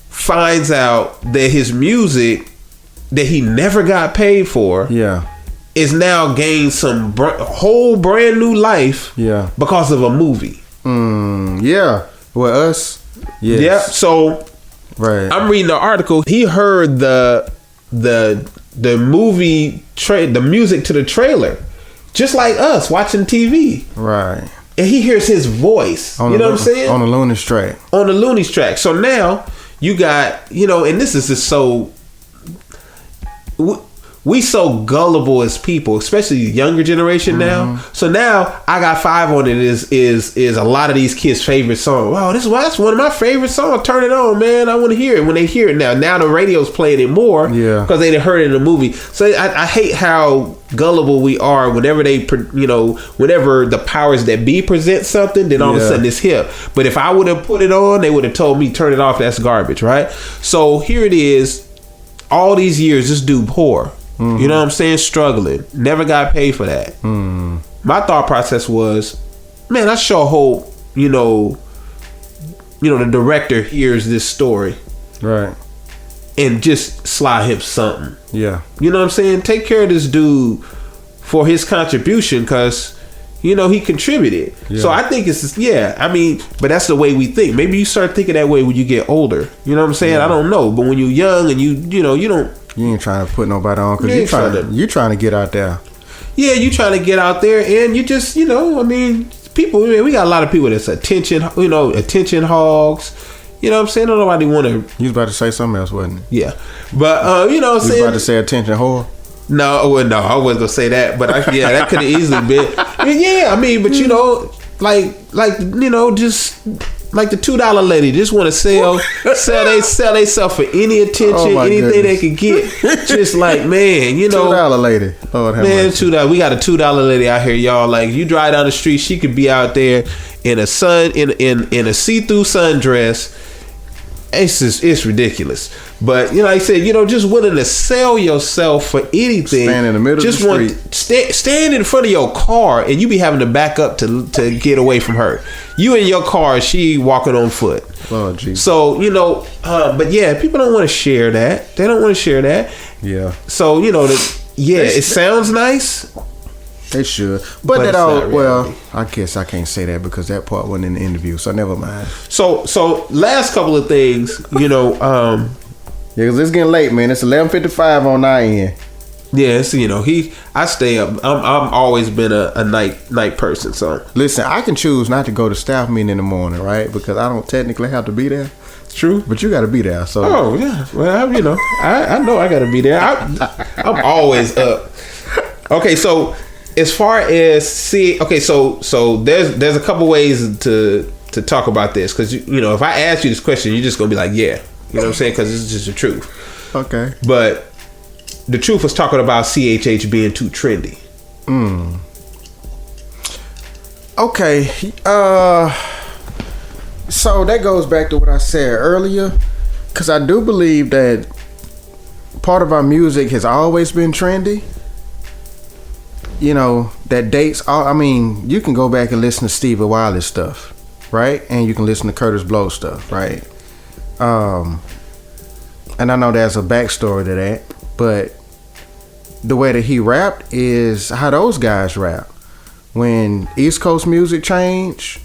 finds out that his music that he never got paid for is now gained some whole brand new life because of a movie. With us. Yes. Yeah. So I'm reading the article. He heard the movie the music to the trailer, just like us watching TV, right? And he hears his voice. What I'm saying? On the Looney's track. On the Looney's track. So now you got and this is just so. We so gullible as people, especially the younger generation now. So now I Got 5 on it is a lot of these kids' favorite song. Wow, that's one of my favorite songs. Turn it on, man. I want to hear it. When they hear it now the radio's playing it more because they heard it in the movie. So I hate how gullible we are whenever whenever the powers that be present something, then all of a sudden it's hip. But if I would have put it on, they would have told me turn it off. That's garbage, right? So here it is. All these years, this dude poor. Mm-hmm. You know what I'm saying? Struggling. Never got paid for that. Mm. My thought process was, man, I sure hope, the director hears this story. Right. And just slide him something. Yeah. You know what I'm saying? Take care of this dude for his contribution because, he contributed. Yeah. So I think but that's the way we think. Maybe you start thinking that way when you get older. You know what I'm saying? Yeah. I don't know. But when you're young and you don't. You ain't trying to put nobody on because you're trying to get out there. Yeah, you trying to get out there, and you just, people. We got a lot of people that's attention hogs. You know what I'm saying? Don't nobody want to. You was about to say something else, wasn't it? Yeah, but you know what I'm saying. You was about to say attention whore. No, I wasn't gonna say that, but that could have easily been. Yeah, but just Like the $2 lady just want to sell themselves for any attention, anything they could get. Just like, man, you know, $2 lady. Lord have mercy. $2. We got a $2 lady out here, y'all. Like, you drive down the street, she could be out there in a a see-through sundress. It's ridiculous. But, you know, like I said, you know, just willing to sell yourself for anything. Stand in the middle of the street. Stand in front of your car, and you be having to back up to get away from her. You in your car, she walking on foot. Oh, Jesus. So, you know, but yeah, people don't want to share that. They don't want to share that. Yeah. So, you know, it sounds nice. They should. But that all, well, I guess I can't say that because that part wasn't in the interview, so never mind. So last couple of things, you know, yeah, because it's getting late, man. It's 11:55 on our end. Yeah, so, you know, I stay up. I'm always been a night person, so. Listen, I can choose not to go to staff meeting in the morning, right? Because I don't technically have to be there. It's true. But you got to be there, so. Oh, yeah. Well, you know, I know I got to be there. I'm always up. Okay, so as far as so there's a couple ways to talk about this, because you know, if I ask you this question, you're just gonna be like, yeah, you know what I'm saying, because it's just the truth. Okay. But the truth was talking about CHH being too trendy. Okay. So that goes back to what I said earlier, because I do believe that part of our music has always been trendy. You know, that dates all. I mean, you can go back and listen to Stevie Wonder stuff, right? And you can listen to Curtis Blow stuff, right? And I know there's a backstory to that, but the way that he rapped is how those guys rap. When East Coast music changed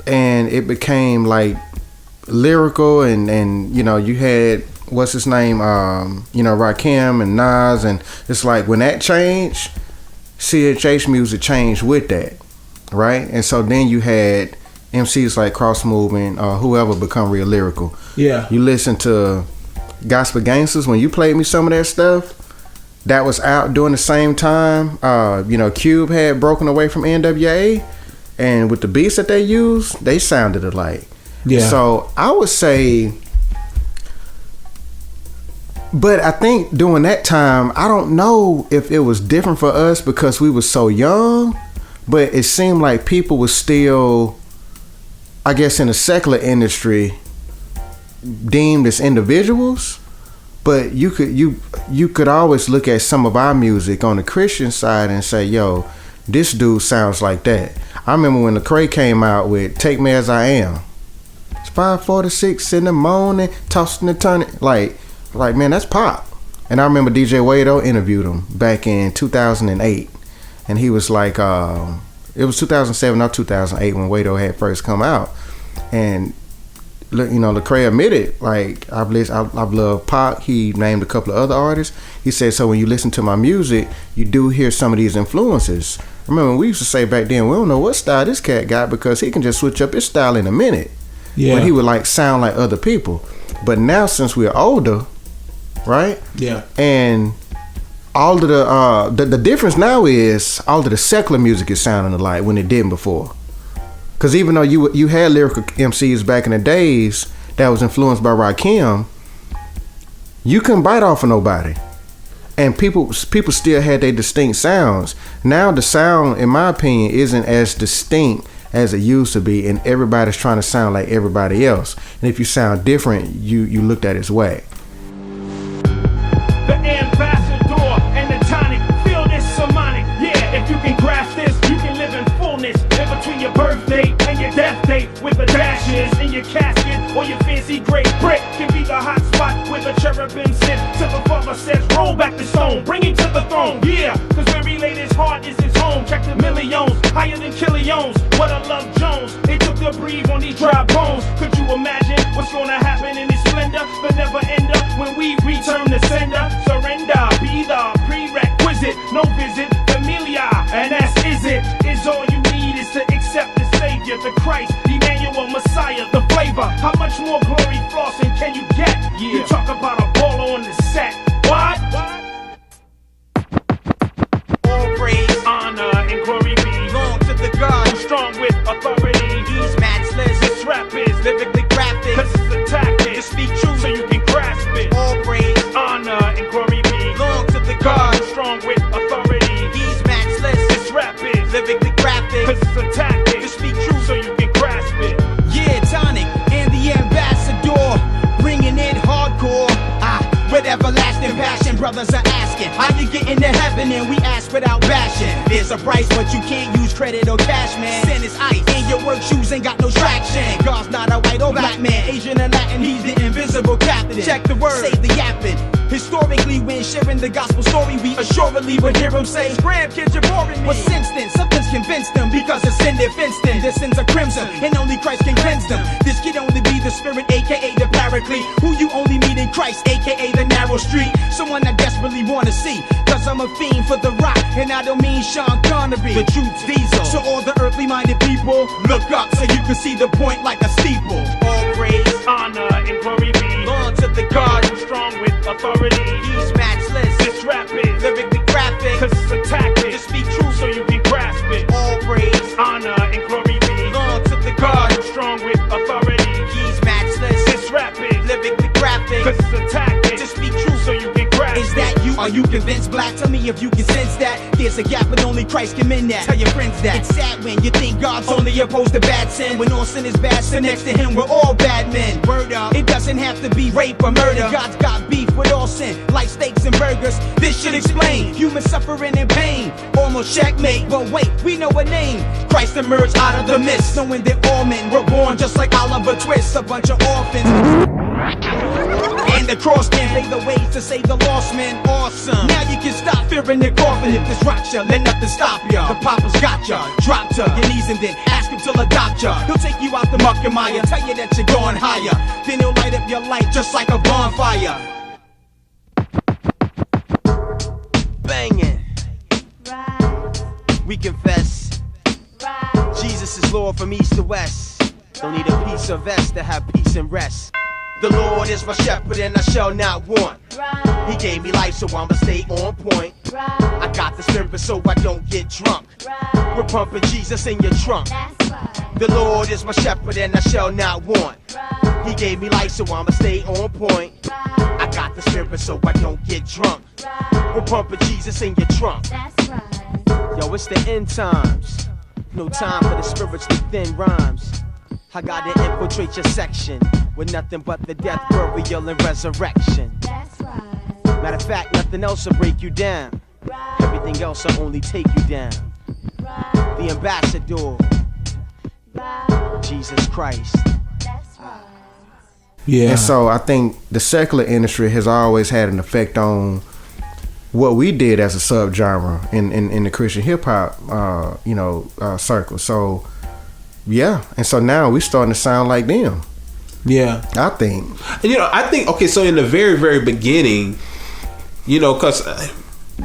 and it became like lyrical, and you know, you had what's his name, you know, Rakim and Nas, and it's like when that changed, CHH music changed with that, right? And so then you had MCs like Cross Movement or whoever become real lyrical. Yeah. You listen to Gospel Gangsters, when you played me some of that stuff, that was out during the same time. You know, Cube had broken away from NWA, and with the beats that they used, they sounded alike. Yeah. So I would say, but I think during that time, I don't know if it was different for us because we were so young, but it seemed like people were still, I guess, in the secular industry deemed as individuals. But you could always look at some of our music on the Christian side and say, yo, this dude sounds like that. I remember when Lecrae came out with Take Me As I Am. It's 5:46 in the morning, tossing and turning. Like, man, that's pop. And I remember DJ Wado interviewed him back in 2008. And he was like, it was 2007 or 2008 when Wado had first come out. And, you know, Lecrae admitted, like, I've loved Pac. He named a couple of other artists. He said, so when you listen to my music, you do hear some of these influences. I remember we used to say back then, we don't know what style this cat got because he can just switch up his style in a minute. Yeah. But he would like sound like other people. But now since we're older, right? Yeah. And all of the difference now is all of the secular music is sounding alike when it didn't before. Because even though you had lyrical MCs back in the days that was influenced by Rakim, you couldn't bite off of nobody. And people still had their distinct sounds. Now the sound, in my opinion, isn't as distinct as it used to be, and everybody's trying to sound like everybody else. And if you sound different, you looked at as whack. The ambassador and the tonic, feel this harmonic. Yeah, if you can grasp this, you can live in fullness. In between your birthday and your death date, with the dashes in your casket or your fancy great brick can be the hot spot where the cherubim sit. Till the father says, roll back the stone, bring him to the throne. Yeah, cause where he laid his heart is his home. Check the millions, higher than Killions. What I love Jones, they took the breathe on these dry bones. Could you imagine what's gonna happen in this splendor? The never ender when we return the sender. Surrender, be the prerequisite. No visit, familiar, and that's is it. Is all you need is to accept the Savior, the Christ, Emmanuel, Messiah, the flavor. How much more glory flossing can you get? Yeah. You talk about a baller on the set. What? All praise, honor, and glory be. Belong to the God who's strong with authority. He's matchless. This rap is brothers are asking, how you get into heaven? And we ask without bashing. There's a price, but you can't use credit or cash, man. Sin is ice, and your work shoes ain't got no traction. God's not a white or black man, Asian or Latin, he's the invisible captain. Check the word, say the yapping. Historically, when sharing the gospel story, we assuredly would hear him say, grandkids, you're boring me. But since then, something's convinced them, because the sin they fenced them. Their sins are crimson, and only Christ can cleanse them. This could only be the spirit, aka the paraclete, who you only meet in Christ, aka the narrow street. Someone I desperately wanna see, cause I'm a fiend for the rock, and I don't mean Sean Connery. The truth's diesel. So all the earthly minded people, look up so you can see the point like a steeple. All praise, honor, and glory be on to the God who's strong with authority. He's matchless. This rap is lyrically graphic, cause it's a tactic to speak truth so you can grasp it. All praise, honor, and glory be on to the God who's strong with authority. He's matchless. This rap is lyrically graphic, cause it's a tactic to speak truth so you can grasp Is that you? Are you convinced, black? Tell me if you can sense that there's a gap and only Christ can mend that. Tell your friends that. It's sad when you think God's only opposed to bad sin. When all sin is bad, so next to him we're all bad men. Word up, it doesn't have to be rape or murder. God's got beef with all sin, like steaks and burgers. This should explain human suffering and pain. Almost checkmate, but wait, we know a name. Christ emerged out of the mist, knowing that all men were born just like Oliver Twist, a bunch of orphans. And the cross can't pay the ways to save the lost man. Awesome. Now you can stop fearing the coffin. If this rocks ya, let nothing stop ya. The papa's got ya. Drop to your knees and then ask him to adopt ya. He'll take you out the muck and mire, tell you that you're going higher. Then he'll light up your life just like a bonfire. Banging. Right. We confess. Right. Jesus is Lord from east to west. Don't need a piece of vest to have peace and rest. The Lord is my shepherd and I shall not want. Right. He gave me life so I'ma stay on point. Right. I got the spirit so I don't get drunk. Right. We're pumping Jesus in your trunk. That's right. The Lord is my shepherd and I shall not want. Right. He gave me life so I'ma stay on point. Right. I got the spirit so I don't get drunk. Right. We're pumping Jesus in your trunk. That's right. Yo, it's the end times. No time for the spiritually thin rhymes. I gotta infiltrate your section with nothing but the death, burial, and resurrection. That's right. Matter of fact, nothing else will break you down. Right. Everything else will only take you down. Right. The ambassador, Right. Jesus Christ. That's right. Yeah. And so I think the secular industry has always had an effect on what we did as a subgenre in the Christian hip hop, circle. So, yeah. And so now we starting to sound like them. Yeah. I think. And, I think, okay, so in the very, very beginning, because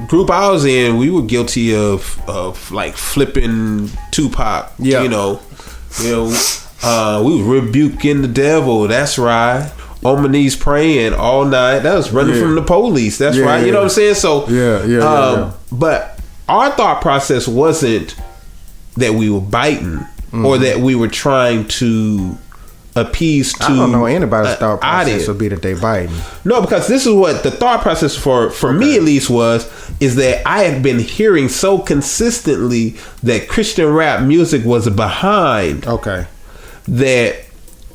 group I was in, we were guilty of like flipping Tupac. Yeah. We was rebuking the devil. That's right. On my knees praying all night. That was running from the police. That's right. You know what I'm saying? So Yeah. But our thought process wasn't that we were biting or that we were trying to appease to. I don't know anybody's thought process audience. would be that they biting. No, because this is what the thought process for me at least is that I had been hearing so consistently that Christian rap music was behind. Okay. That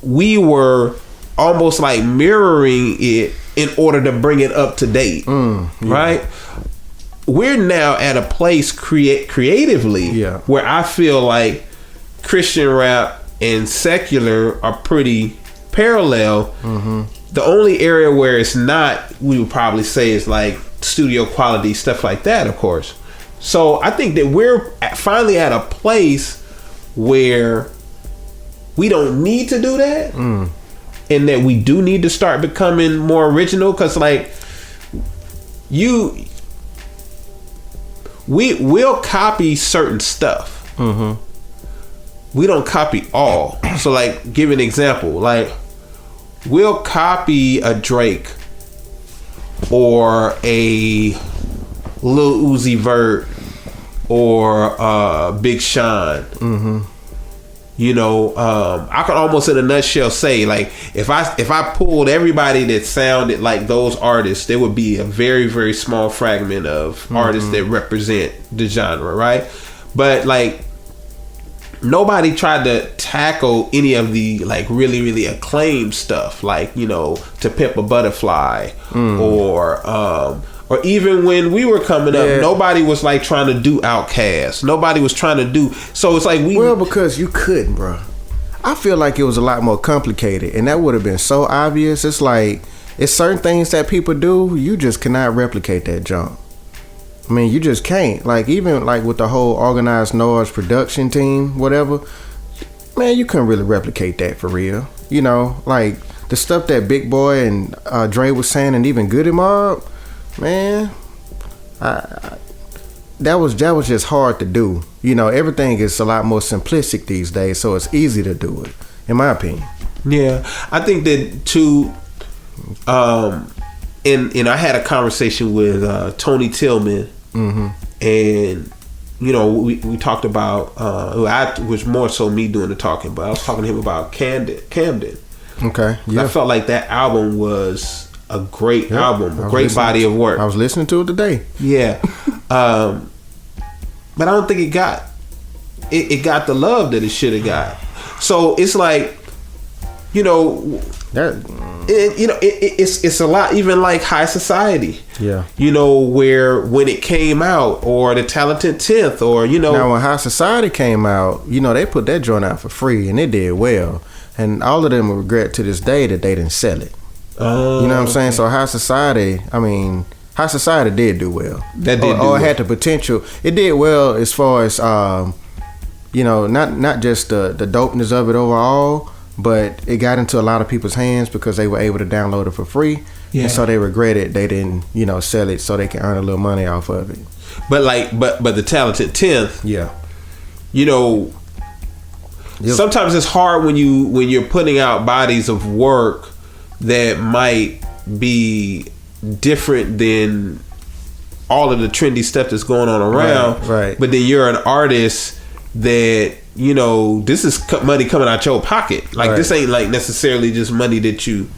we were almost like mirroring it in order to bring it up to date. Right? We're now at a place creatively where I feel like Christian rap and secular are pretty parallel. The only area where it's not, we would probably say, is like studio quality, stuff like that, of course. So I think that we're finally at a place where we don't need to do that, and that we do need to start becoming more original. Because like we'll copy certain stuff. We don't copy all. So like, give an example. Like, we'll copy a Drake or a Lil Uzi Vert or Big Sean. I could almost in a nutshell say, like, if I pulled everybody that sounded like those artists, there would be a very, very small fragment of artists that represent the genre, right? But like, nobody tried to tackle any of the like really, really acclaimed stuff, like, To Pimp a Butterfly or or even when we were coming up, nobody was like trying to do Outkast. Nobody was trying to do. So it's like Well, because you couldn't, bro. I feel like it was a lot more complicated, and that would have been so obvious. It's like it's certain things that people do, you just cannot replicate that jump. I mean, you just can't. Like even like with the whole Organized Noise production team, whatever. Man, you couldn't really replicate that for real. You know, like the stuff that Big Boy and Dre was saying, and even Goody Mob, man, that was just hard to do. You know, everything is a lot more simplistic these days, so it's easy to do it, in my opinion. Yeah, I think that too. And I had a conversation with Tony Tillman, and you know, we talked about. I was more so me doing the talking, but I was talking to him about Camden. Okay, yeah. I felt like that album was a great album, a great body of work. I was listening to it today. Yeah, but I don't think it got the love that it should have got. So it's like, you know, it's a lot. Even like High Society, you know, where when it came out, or the Talented 10th, or you know, now when High Society came out, you know, they put that joint out for free and it did well, and all of them regret to this day that they didn't sell it. You know what I'm saying? So High Society, I mean, High Society did do well. That did, or it had the potential. It did well as far as you know, not just the dopeness of it overall, but it got into a lot of people's hands because they were able to download it for free, and so they regretted they didn't, you know, sell it so they can earn a little money off of it. But like, but the Talented 10th, you know, sometimes it's hard when you're putting out bodies of work that might be different than all of the trendy stuff that's going on around, right. But then you're an artist that, you know, this is money coming out your pocket. Like this ain't like necessarily just money that you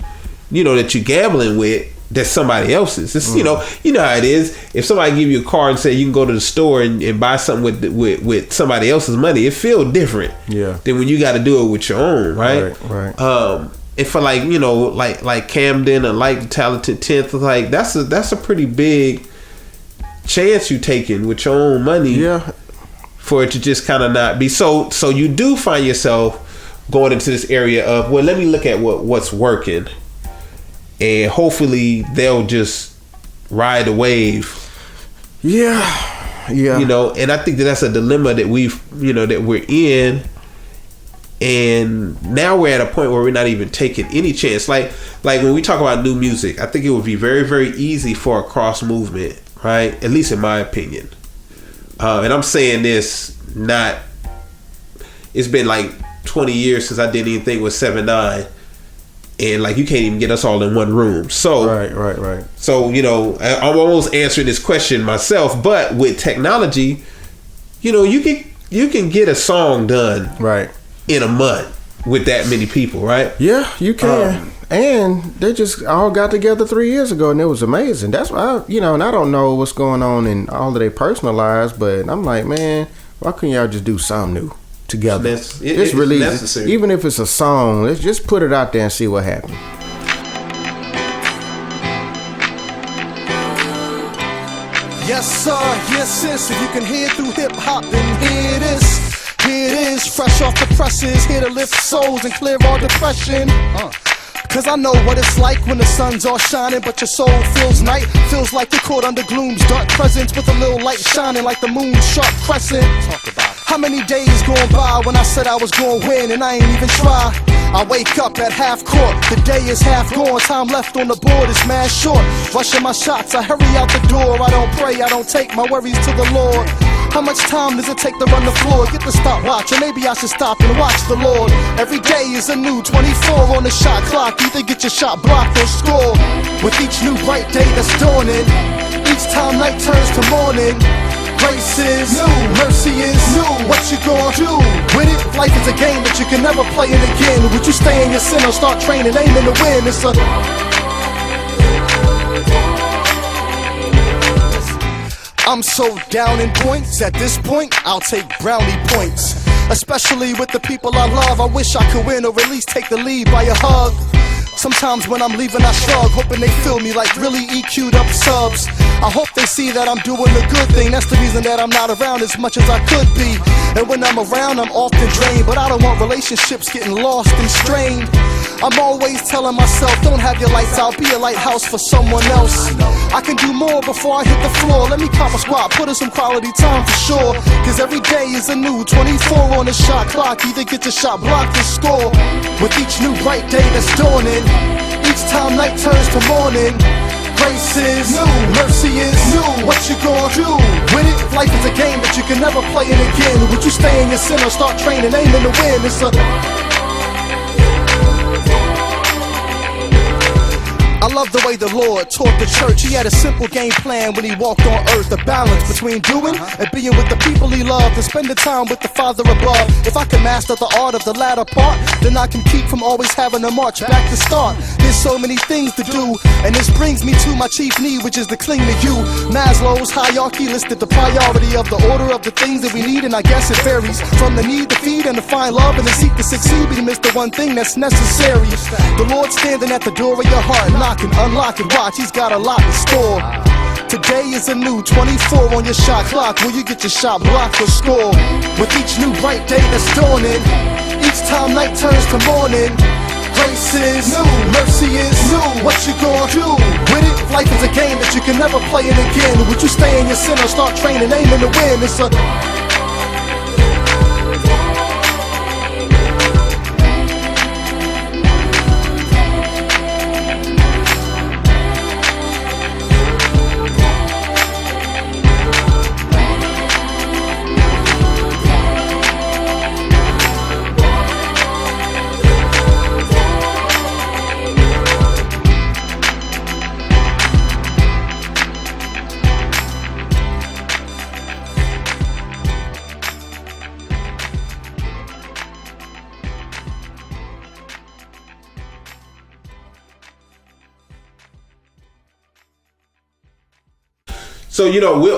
know, that you gambling with. That's somebody else's. It's, you know how it is. If somebody give you a card and say you can go to the store and buy something with somebody else's money, it feels different. Than when you got to do it with your own, right. And for like, you know, like Camden or like the Talented 10th, like that's a pretty big chance you taking with your own money. For it to just kind of not be so you do find yourself going into this area of, well, let me look at what's working, and hopefully they'll just ride the wave. You know, and I think that's a dilemma that that we're in. And now we're at a point where we're not even taking any chance. Like when we talk about new music, I think it would be very, very easy for a cross movement, right? At least in my opinion. And I'm saying this it's been like 20 years since I did anything with 7-9, and like you can't even get us all in one room. So right. So, you know, I'm almost answering this question myself, but with technology, you know, you can get a song done in a month with that many people, right? Yeah, you can. And they just all got together 3 years ago, and it was amazing. That's why, and I don't know what's going on in all of their personal lives, but I'm like, man, why couldn't y'all just do something new together? It's really necessary. Even if it's a song, let's just put it out there and see what happens. Yes, sir, yes, sis. If you can hear through hip hop, then here it is. Here it is, fresh off the presses, here to lift souls and clear all depression. Cause I know what it's like when the sun's all shining, but your soul feels night. Feels like you're caught under gloom's dark presence, with a little light shining like the moon's sharp crescent. Talk about it. How many days going by when I said I was gonna win and I ain't even try? I wake up at half court, the day is half gone, time left on the board is mad short. Rushing my shots, I hurry out the door, I don't pray, I don't take my worries to the Lord. How much time does it take to run the floor? Get the stopwatch, or maybe I should stop and watch the Lord. Every day is a new 24 on the shot clock. Either get your shot blocked or score. With each new bright day that's dawning, each time night turns to morning. Grace is new, mercy is new. What you gonna do with it? Life is a game that you can never play it again. Would you stay in your sin or start training, aiming to win? It's a I'm so down in points, at this point, I'll take brownie points. Especially with the people I love, I wish I could win or at least take the lead by a hug. Sometimes when I'm leaving I shrug, hoping they feel me like really EQ'd up subs. I hope they see that I'm doing the good thing. That's the reason that I'm not around as much as I could be. And when I'm around I'm often drained, but I don't want relationships getting lost and strained. I'm always telling myself, don't have your lights out, be a lighthouse for someone else. I can do more before I hit the floor. Let me cop a squat, put in some quality time for sure. Cause every day is a new 24 on the shot clock. Either get your shot blocked or score. With each new bright day that's dawning, each time night turns to morning. Grace is new, mercy is new. What you gonna do with it? Life is a game that you can never play it again. Would you stay in your sin or start training, aiming to win? It's a I love the way the Lord taught the church. He had a simple game plan when he walked on earth. The balance between doing and being with the people he loved, and spending time with the Father above. If I can master the art of the latter part, then I can keep from always having to march back to start. There's so many things to do, and this brings me to my chief need, which is to cling to you. Maslow's hierarchy listed the priority of the order of the things that we need, and I guess it varies from the need to feed and to find love and to seek to succeed. We miss the one thing that's necessary. The Lord standing at the door of your heart, knocking, unlock it, watch, he's got a lot in store. Today is a new 24 on your shot clock. Will you get your shot blocked or score? With each new bright day that's dawning, each time night turns to morning. Grace is new, mercy is new. What you gonna do with it? Life is a game that you can never play it again. Would you stay in your sin or start training, aiming to win? It's a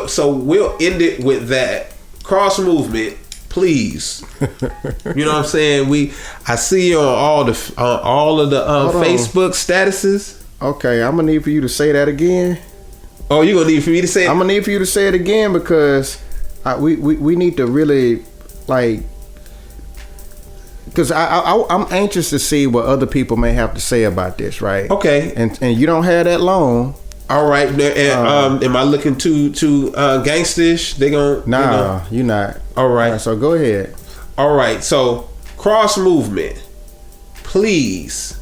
So we'll end it with that. Cross movement, please. You know what I'm saying? I see you on all of the Facebook statuses. Okay, I'm gonna need for you to say that again. Oh, you gonna need for me to say it? I'm gonna need for you to say it again because we need to really like, because I'm anxious to see what other people may have to say about this, right? Okay, and you don't have that long. All right, and am I looking too gangstish? They gonna you're not. All right, so go ahead. All right, so cross movement, please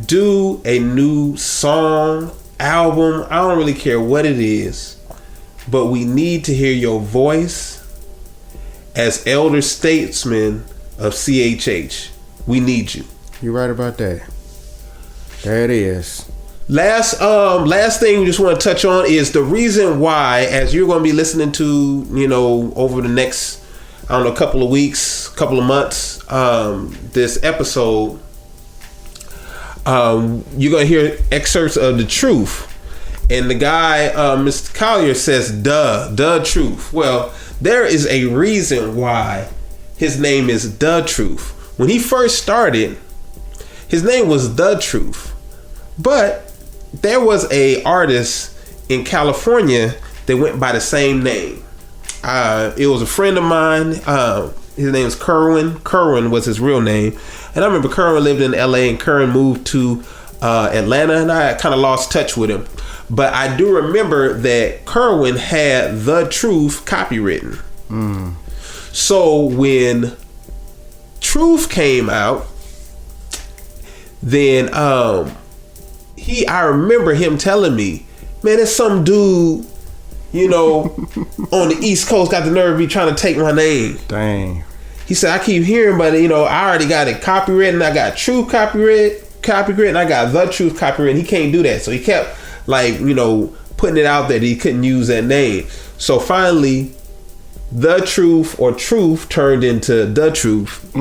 do a new song, album. I don't really care what it is, but we need to hear your voice as elder statesman of CHH. We need you. You're right about that. There it is. Last thing we just want to touch on is the reason why, as you're going to be listening to, over the next, couple of weeks, couple of months, this episode, you're going to hear excerpts of The Truth. And the guy, Mr. Collier, says, the truth. Well, there is a reason why his name is The Truth. When he first started, his name was The Truth. But there was a artist in California that went by the same name. It was a friend of mine. His name is Kerwin. Kerwin was his real name. And I remember Kerwin lived in LA and Kerwin moved to Atlanta, and I kind of lost touch with him. But I do remember that Kerwin had The Truth copywritten. So when Truth came out, then I remember him telling me, man, there's some dude, on the East Coast got the nerve to be trying to take my name. Dang. He said, I keep hearing, but I already got it copywritten. I got Truth copywritten. I got The Truth copywritten. He can't do that. So he kept putting it out there that he couldn't use that name. So finally, The Truth or Truth turned into The Truth.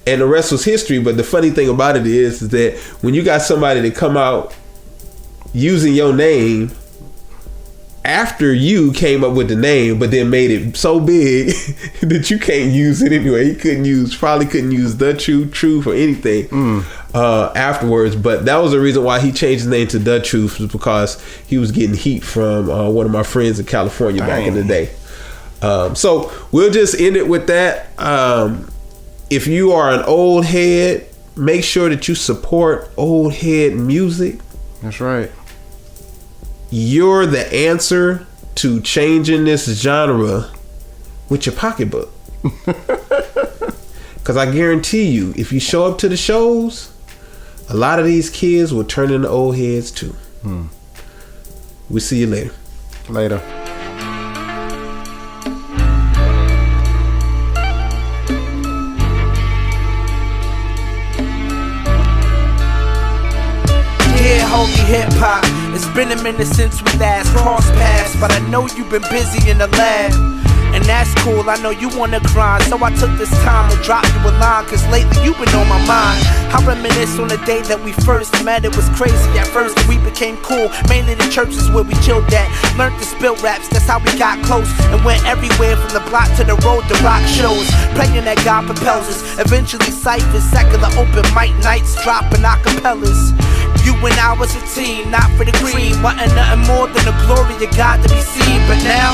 And the rest was history. But the funny thing about it is that when you got somebody to come out using your name, after you came up with the name, but then made it so big that you can't use it anyway. He probably couldn't use The Truth or anything afterwards. But that was the reason why he changed his name to The Truth, was because he was getting heat from one of my friends in California back in the day. So we'll just end it with that. If you are an old head, make sure that you support old head music. That's right. You're the answer to changing this genre with your pocketbook. Because I guarantee you, if you show up to the shows, a lot of these kids will turn into old heads too. We'll see you later. Later. Yeah, homie, hip-hop. It's been a minute since we last crossed paths, but I know you've been busy in the lab. And that's cool, I know you wanna grind, so I took this time to drop you a line, cause lately you've been on my mind. I reminisce on the day that we first met. It was crazy at first, but we became cool. Mainly the churches where we chilled at. Learned to spill raps, that's how we got close. And went everywhere from the block to the road to rock shows. Praying that God propels us. Eventually ciphers, secular open mic nights, dropping acapellas. You and I was a team, not for the cream. Wanting nothing more than the glory of God to be seen. But now,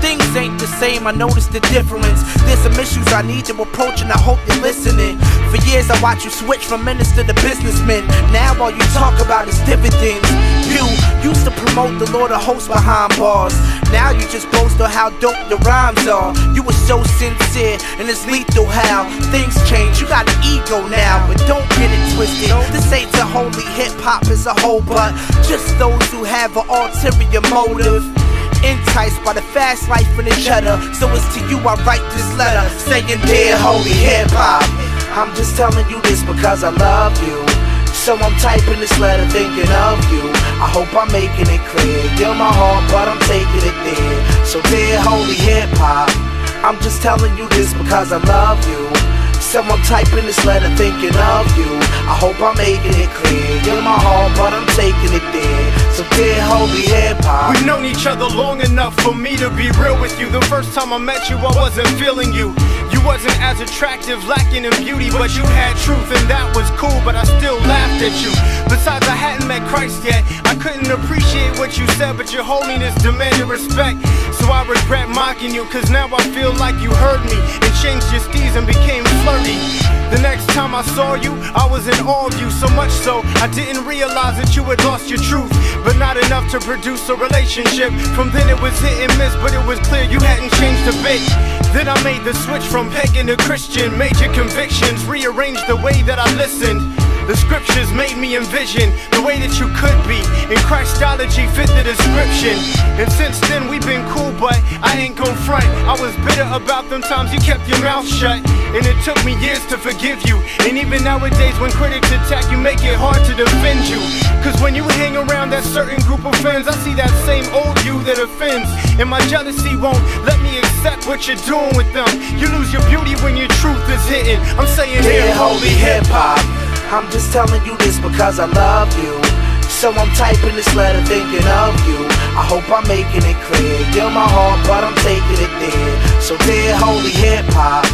things ain't the same, I noticed the difference. There's some issues I need to approach and I hope you're listening. For years I watched you switch from minister to businessman. Now all you talk about is dividends. You used to promote the Lord of hosts behind bars. Now you just boast on how dope your rhymes are. You were so sincere and it's lethal how things change. You got an ego now, but don't get it twisted. This ain't a holy hip-hop as a whole, but just those who have an ulterior motive. Enticed by the fast life and the cheddar. So it's to you I write this letter, saying, dear holy hip-hop, I'm just telling you this because I love you. So I'm typing this letter thinking of you. I hope I'm making it clear. You're my heart, but I'm taking it there. So dear holy hip-hop, I'm just telling you this because I love you. So I'm typing this letter thinking of you. I hope I'm making it clear. You're my heart, but I'm taking it there. So dear holy hip-hop, we've known each other long enough for me to be real with you. The first time I met you, I wasn't feeling you. You wasn't as attractive, lacking in beauty, but you had truth, and that was cool, but I still laughed at you. Besides, I hadn't met Christ yet. I couldn't appreciate what you said, but your holiness demanded respect. So I regret mocking you, cause now I feel like you heard me and changed your steez and became flirty. The next time I saw you, I was in awe of you, so much so I didn't realize that you had lost your truth, but not enough to produce a relationship. From then it was hit and miss, but it was clear you hadn't changed a bit. Then I made the switch from pagan to Christian. Major convictions rearranged the way that I listened. The scriptures made me envision the way that you could be, and Christology fit the description. And since then we've been cool, but I ain't gon' front. I was bitter about them times you kept your mouth shut, and it took me years to forgive you. And even nowadays when critics attack you, make it hard to defend you. Cause when you hang around that certain group of friends, I see that same old you that offends, and my jealousy won't let me accept what you're doing with them. You lose your beauty when your truth is hitting. I'm saying dear holy hip-hop, I'm just telling you this because I love you. So I'm typing this letter thinking of you. I hope I'm making it clear. You're my heart, but I'm taking it there. So dear holy hip-hop,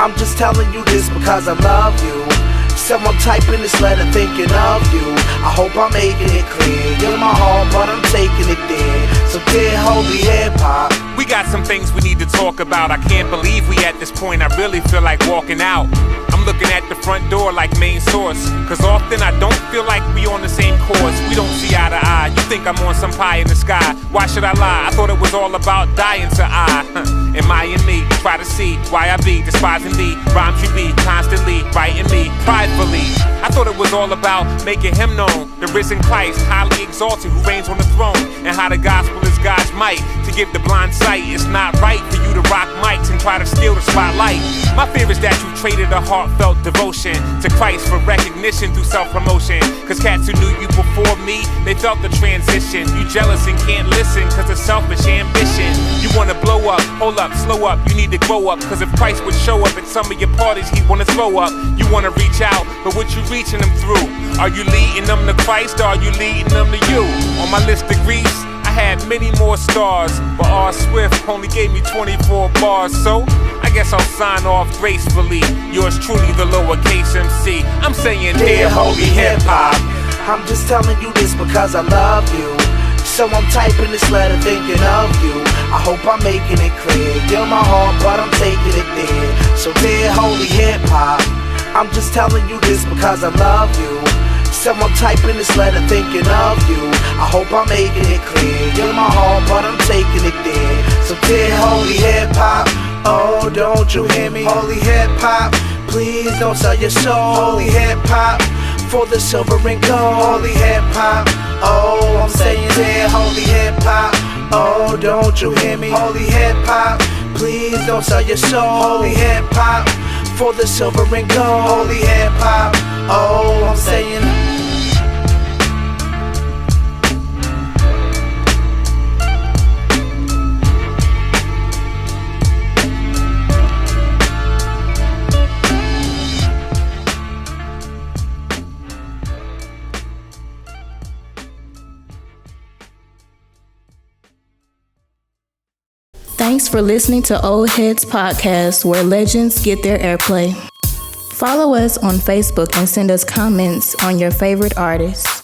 I'm just telling you this because I love you. So I'm typing this letter thinking of you. I hope I'm making it clear. You're my heart, but I'm taking it there. So dear holy hip-hop, we got some things we need to talk about. I can't believe we at this point. I really feel like walking out. I'm looking at the front door like main source, cause often I don't feel like we on the same course. We don't see eye to eye. You think I'm on some pie in the sky. Why should I lie? I thought it was all about dying to I. Am I in me? Try to see why I be despising thee. Rhymes you be constantly writing me pridefully. I thought it was all about making him known, the risen Christ, highly exalted, who reigns on the throne, and how the gospel is God's might to give the blind sight. It's not right for you to rock mics and try to steal the spotlight. My fear is that you traded a heartfelt devotion to Christ for recognition through self-promotion. Cause cats who knew you before me, they felt the transition. You jealous and can't listen cause of selfish ambition. You wanna blow up, hold up, slow up, you need to grow up. Cause if Christ would show up at some of your parties, he'd wanna throw up. You wanna reach out, but what you reaching them through? Are you leading them to Christ or are you leading them to you? On my list of griefs, I I had many more stars, but R. Swift only gave me 24 bars. So I guess I'll sign off gracefully. Yours truly, the lowercase MC. I'm saying, dear holy hip-hop, I'm just telling you this because I love you. So I'm typing this letter thinking of you. I hope I'm making it clear. You're my heart, but I'm taking it there. So dear holy hip-hop, I'm just telling you this because I love you. So I'm typing this letter thinking of you. I hope I'm making it clear. You're my heart, but I'm taking it there. So dear holy hip-hop, oh, don't you hear me? Holy hip-hop, please don't sell your soul. Holy hip-hop, for the silver and gold. Holy hip-hop, oh, I'm saying dear holy hip-hop, oh, don't you hear me? Holy hip-hop, please don't sell your soul. Holy hip-hop, for the silver and gold. Holy hip-hop, oh, I'm saying. Thanks for listening to Oldheadz Podcast, where legends get their airplay. Follow us on Facebook and send us comments on your favorite artists.